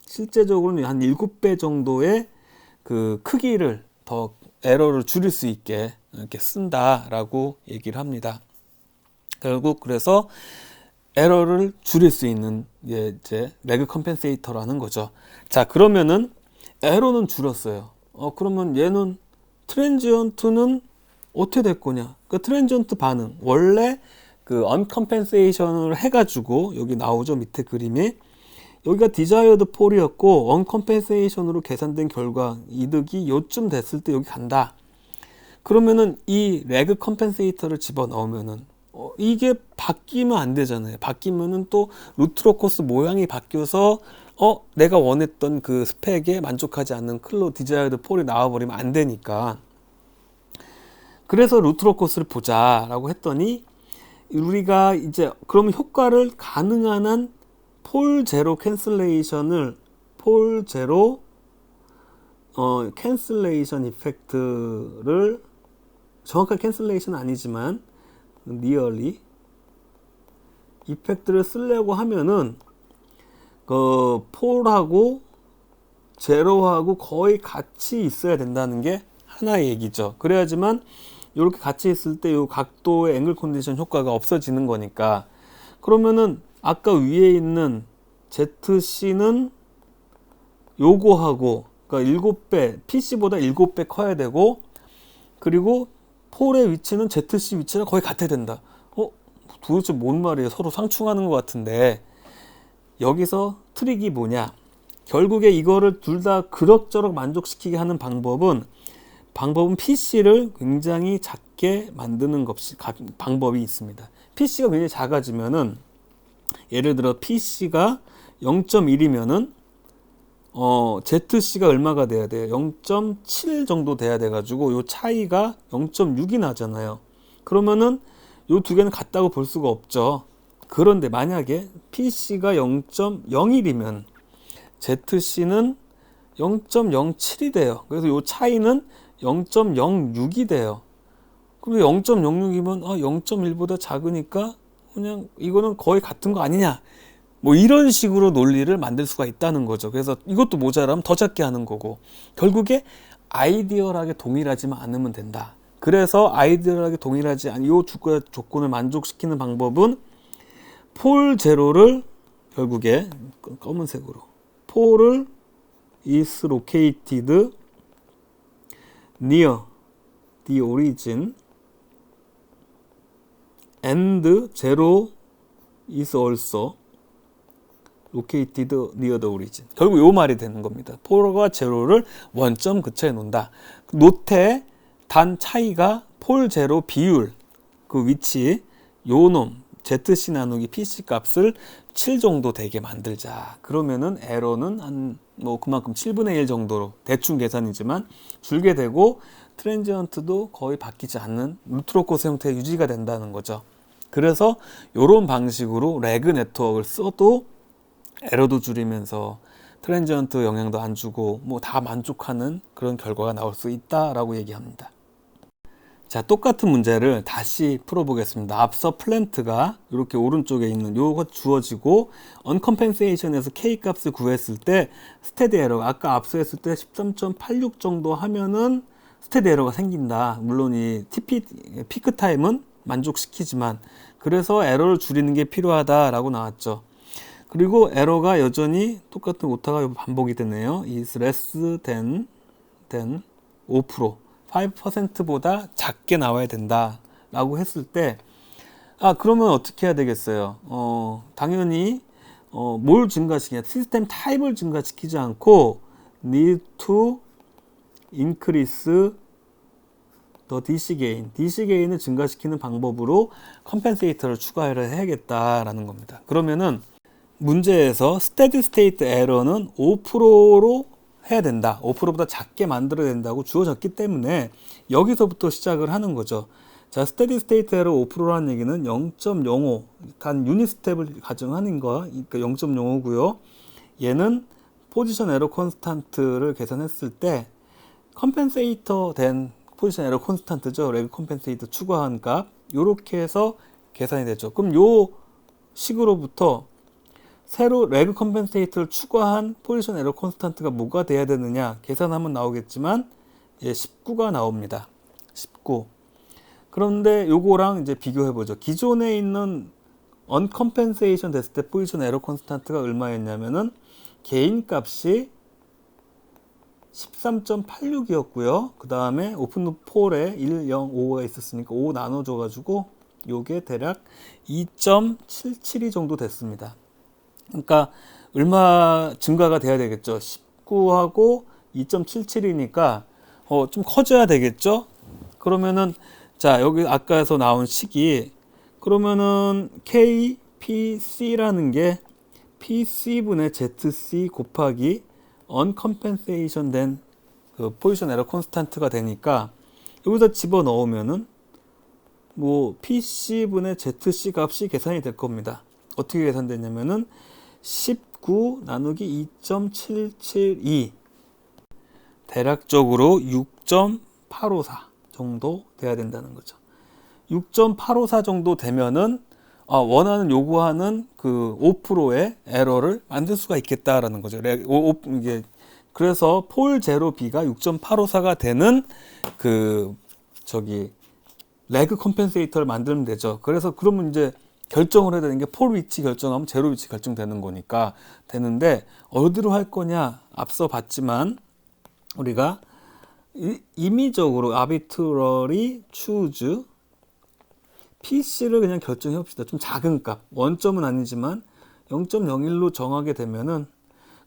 실제적으로는 한 7배 정도의 그 크기를 더 에러를 줄일 수 있게 이렇게 쓴다라고 얘기를 합니다. 결국 그래서 에러를 줄일 수 있는 이제 레그 컴펜세이터라는 거죠. 자, 그러면은 에러는 줄었어요. 그러면 얘는 트랜지언트는 어떻게 될 거냐? 그 트랜지언트 반응 원래 그 언컴펜세이션을 해가지고 여기 나오죠, 밑에 그림이. 여기가 디자이어드 폴이었고 언컴펜세이션으로 계산된 결과 이득이 요쯤 됐을 때 여기 간다. 그러면은 이 레그 컴펜세이터를 집어넣으면은 이게 바뀌면 안 되잖아요. 바뀌면은 또 루트로코스 모양이 바뀌어서 내가 원했던 그 스펙에 만족하지 않는 클로 디자이어드 폴이 나와버리면 안 되니까. 그래서 루트로코스를 보자라고 했더니 우리가 이제 그러면 효과를 가능한 한 폴 제로 캔슬레이션을 폴 제로 캔슬레이션 이펙트를 정확한 캔슬레이션은 아니지만 nearly 이펙트를 쓰려고 하면은 그 폴하고 제로하고 거의 같이 있어야 된다는 게 하나의 얘기죠. 그래야지만 이렇게 같이 있을 때 이 각도의 앵글 컨디션 효과가 없어지는 거니까. 그러면은 아까 위에 있는 ZC는 요거하고 그러니까 7배 PC보다 7배 커야 되고, 그리고 폴의 위치는 ZC 위치랑 거의 같아야 된다. 도대체 뭔 말이에요? 서로 상충하는 것 같은데. 여기서 트릭이 뭐냐? 결국에 이거를 둘 다 그럭저럭 만족시키게 하는 방법은 PC를 굉장히 작게 만드는 방법이 있습니다. PC가 굉장히 작아지면은 예를 들어 PC가 0.1이면은 ZC가 얼마가 돼야 돼요? 0.7 정도 돼야 돼가지고 요 차이가 0.6이 나잖아요. 그러면은 요 두 개는 같다고 볼 수가 없죠. 그런데 만약에 PC가 0.01이면 ZC는 0.07이 돼요. 그래서 요 차이는 0.06이 돼요. 그럼 0.06이면 0.1보다 작으니까 그냥 이거는 거의 같은 거 아니냐, 뭐 이런 식으로 논리를 만들 수가 있다는 거죠. 그래서 이것도 모자라면 더 작게 하는 거고, 결국에 아이디얼하게 동일하지만 않으면 된다. 그래서 아이디얼하게 동일하지 않은 이 두 가지 조건을 만족시키는 방법은 폴 제로를 결국에 검은색으로 폴을 is located near the origin and zero is also located near the origin. 결국 요 말이 되는 겁니다. 폴과 제로를 원점 근처에 놓는다. 노트에 단 차이가 폴 제로 비율 그 위치 요놈 ZC 나누기 PC 값을 7 정도 되게 만들자. 그러면은 에러는 한 뭐 그만큼 7분의 1 정도로 대충 계산이지만 줄게 되고 트랜지언트도 거의 바뀌지 않는 루트로코스 형태의 유지가 된다는 거죠. 그래서 이런 방식으로 레그 네트워크를 써도 에러도 줄이면서 트랜지언트 영향도 안 주고 뭐 다 만족하는 그런 결과가 나올 수 있다라고 얘기합니다. 자, 똑같은 문제를 다시 풀어보겠습니다. 앞서 플랜트가 이렇게 오른쪽에 있는 요거 주어지고 언컴펜세이션에서 K 값을 구했을 때 스테디 에러 아까 앞서 했을 때 13.86 정도 하면은 스테디 에러가 생긴다. 물론 이 피크 타임은 만족시키지만 그래서 에러를 줄이는 게 필요하다라고 나왔죠. 그리고 에러가 여전히 똑같은 오타가 반복이 되네요. is less than 5%, 5%보다 작게 나와야 된다 라고 했을 때, 그러면 어떻게 해야 되겠어요? 당연히 뭘 증가시키냐, 시스템 타입을 증가시키지 않고 need to increase the DC gain을 증가시키는 방법으로 컴펜세이터를 추가를 해야겠다라는 겁니다. 그러면은 문제에서 스테디 스테이트 에러는 5%로 해야 된다, 5%보다 작게 만들어야 된다고 주어졌기 때문에 여기서부터 시작을 하는 거죠. 자, 스테디 스테이트 에러 5%라는 얘기는 0.05 단 유닛 스텝을 가정하는 거, 그러니까 0.05고요. 얘는 포지션 에러 콘스탄트를 계산했을 때 컴펜세이터 된 포지션 에러 콘스탄트죠. 레그 컴펜세이터 추가한 값, 요렇게 해서 계산이 되죠. 그럼 요 식으로부터 새로 레그 컴펜세이터를 추가한 포지션 에러 콘스탄트가 뭐가 돼야 되느냐 계산하면 나오겠지만 19가 나옵니다. 19. 그런데 요거랑 이제 비교해 보죠. 기존에 있는 언컴펜세이션 됐을 때 포지션 에러 콘스탄트가 얼마였냐면은 개인 값이 13.86이었고요. 그 다음에 오픈루프 폴에 1, 0, 5가 있었으니까 5 나눠줘 가지고 요게 대략 2.772 정도 됐습니다. 그러니까 얼마 증가가 돼야 되겠죠. 19하고 2.77이니까 좀 커져야 되겠죠. 그러면은 자, 여기 아까에서 나온 식이 그러면은 KPC라는 게 PC분의 ZC 곱하기 언컴펜세이션 된 그 포지션 에러 콘스탄트가 되니까 여기다 집어 넣으면은 뭐 PC분의 ZC 값이 계산이 될 겁니다. 어떻게 계산되냐면은 19 나누기 2.772 대략적으로 6.854 정도 돼야 된다는 거죠. 6.854 정도 되면은 원하는 요구하는 그 5%의 에러를 만들 수가 있겠다라는 거죠. 이게 그래서 폴 제로 B가 6.854가 되는 레그 컴펜세이터를 만들면 되죠. 그래서 그러면 이제 결정을 해야 되는 게 폴 위치 결정하면 제로 위치 결정되는 거니까 되는데 어디로 할 거냐 앞서 봤지만 우리가 임의적으로 arbitrary choose PC를 그냥 결정해 봅시다. 좀 작은 값, 원점은 아니지만 0.01로 정하게 되면은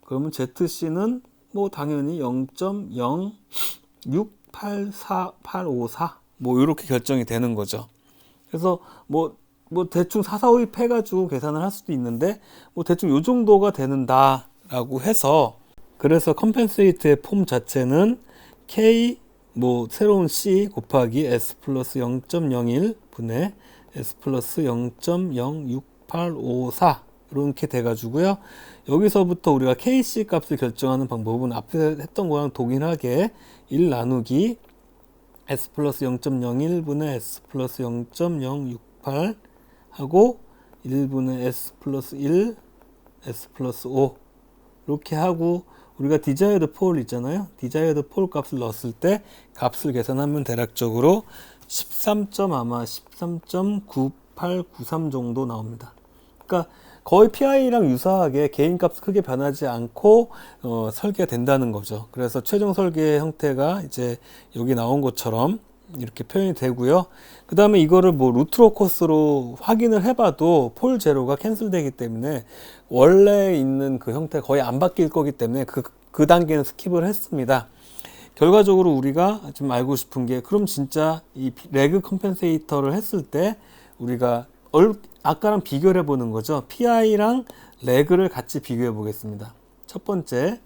그러면 ZC는 뭐 당연히 0.0684854 뭐 이렇게 결정이 되는 거죠. 그래서 뭐 대충 사사오입 해가지고 계산을 할 수도 있는데 뭐 대충 요 정도가 되는다라고 해서 그래서 컴펜세이트의 폼 자체는 K 뭐 새로운 C 곱하기 S 플러스 0.01 분의 S 플러스 0.06854 이렇게 돼가지고요. 여기서부터 우리가 KC 값을 결정하는 방법은 앞에 했던 거랑 동일하게 1 나누기 S 플러스 0.01 분의 S 플러스 0.068 하고 1분의 S 플러스 1 S 플러스 5 이렇게 하고 우리가 디자이어드 폴 있잖아요. 디자이어드 폴 값을 넣었을 때 값을 계산하면 대략적으로 13.9893 정도 나옵니다. 그러니까 거의 PI랑 유사하게 개인 값 크게 변하지 않고 설계가 된다는 거죠. 그래서 최종 설계 형태가 이제 여기 나온 것처럼 이렇게 표현이 되고요. 그 다음에 이거를 뭐 루트로 코스로 확인을 해봐도 폴 제로가 캔슬되기 때문에 원래 있는 그 형태 거의 안 바뀔 거기 때문에 그 단계는 스킵을 했습니다. 결과적으로 우리가 좀 알고 싶은 게 그럼 진짜 이 레그 컴펜세이터를 했을 때 우리가 아까랑 비교를 해보는 거죠. PI랑 레그를 같이 비교해 보겠습니다. 첫 번째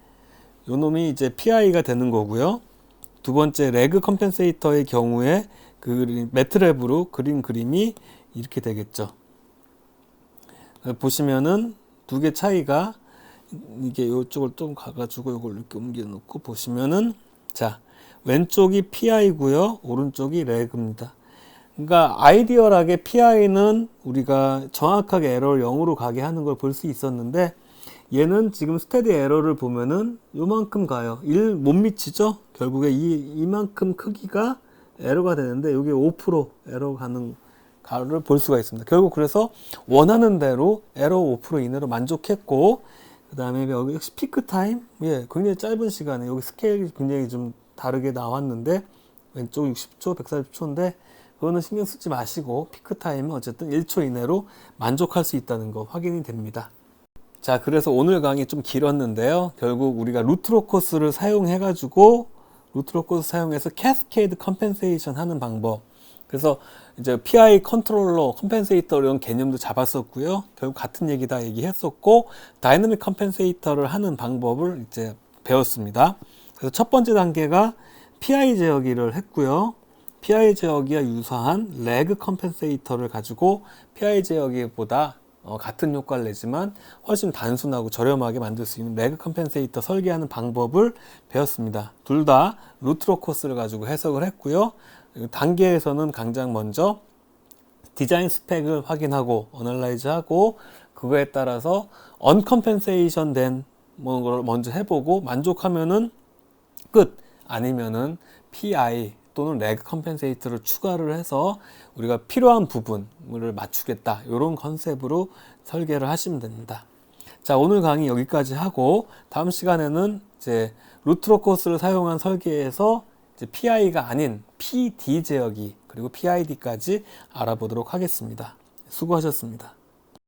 요 놈이 이제 PI가 되는 거고요. 두 번째 레그 컴펜세이터의 경우에 그 매트랩으로 그린 그림이 이렇게 되겠죠. 보시면은 두 개 차이가 이게 이쪽을 좀 가가지고 이걸 이렇게 옮겨 놓고 보시면은 자 왼쪽이 PI고요. 오른쪽이 레그입니다. 그러니까 아이디얼하게 PI는 우리가 정확하게 에러를 0으로 가게 하는 걸 볼 수 있었는데 얘는 지금 스테디 에러를 보면은 요만큼 가요. 1 못 미치죠? 결국에 이만큼 크기가 에러가 되는데 여기 5% 에러 가는 가를 볼 수가 있습니다. 결국 그래서 원하는 대로 에러 5% 이내로 만족했고, 그 다음에 여기 역시 피크 타임, 예, 굉장히 짧은 시간에 여기 스케일이 굉장히 좀 다르게 나왔는데 왼쪽 60초, 140초인데 그거는 신경 쓰지 마시고 피크 타임은 어쨌든 1초 이내로 만족할 수 있다는 거 확인이 됩니다. 자, 그래서 오늘 강의 좀 길었는데요. 결국 우리가 루트로코스를 사용해가지고 루트로코스 사용해서 캐스케이드 컴펜세이션 하는 방법. 그래서 이제 PI 컨트롤러, 컴펜세이터 이런 개념도 잡았었고요. 결국 같은 얘기 다 얘기했었고, 다이내믹 컴펜세이터를 하는 방법을 이제 배웠습니다. 그래서 첫 번째 단계가 PI 제어기를 했고요. PI 제어기와 유사한 레그 컴펜세이터를 가지고 PI 제어기보다 같은 효과를 내지만 훨씬 단순하고 저렴하게 만들 수 있는 레그 컴펜세이터 설계하는 방법을 배웠습니다. 둘 다 루트로코스를 가지고 해석을 했고요. 단계에서는 가장 먼저 디자인 스펙을 확인하고 어널라이즈하고 그거에 따라서 언컴펜세이션 된 걸 먼저 해보고 만족하면은 끝, 아니면은 PI 또는 레그 컴펜세이터를 추가를 해서 우리가 필요한 부분을 맞추겠다, 이런 컨셉으로 설계를 하시면 됩니다. 자, 오늘 강의 여기까지 하고 다음 시간에는 이제 루트로코스를 사용한 설계에서 이제 PI가 아닌 PD 제어기 그리고 PID까지 알아보도록 하겠습니다. 수고하셨습니다.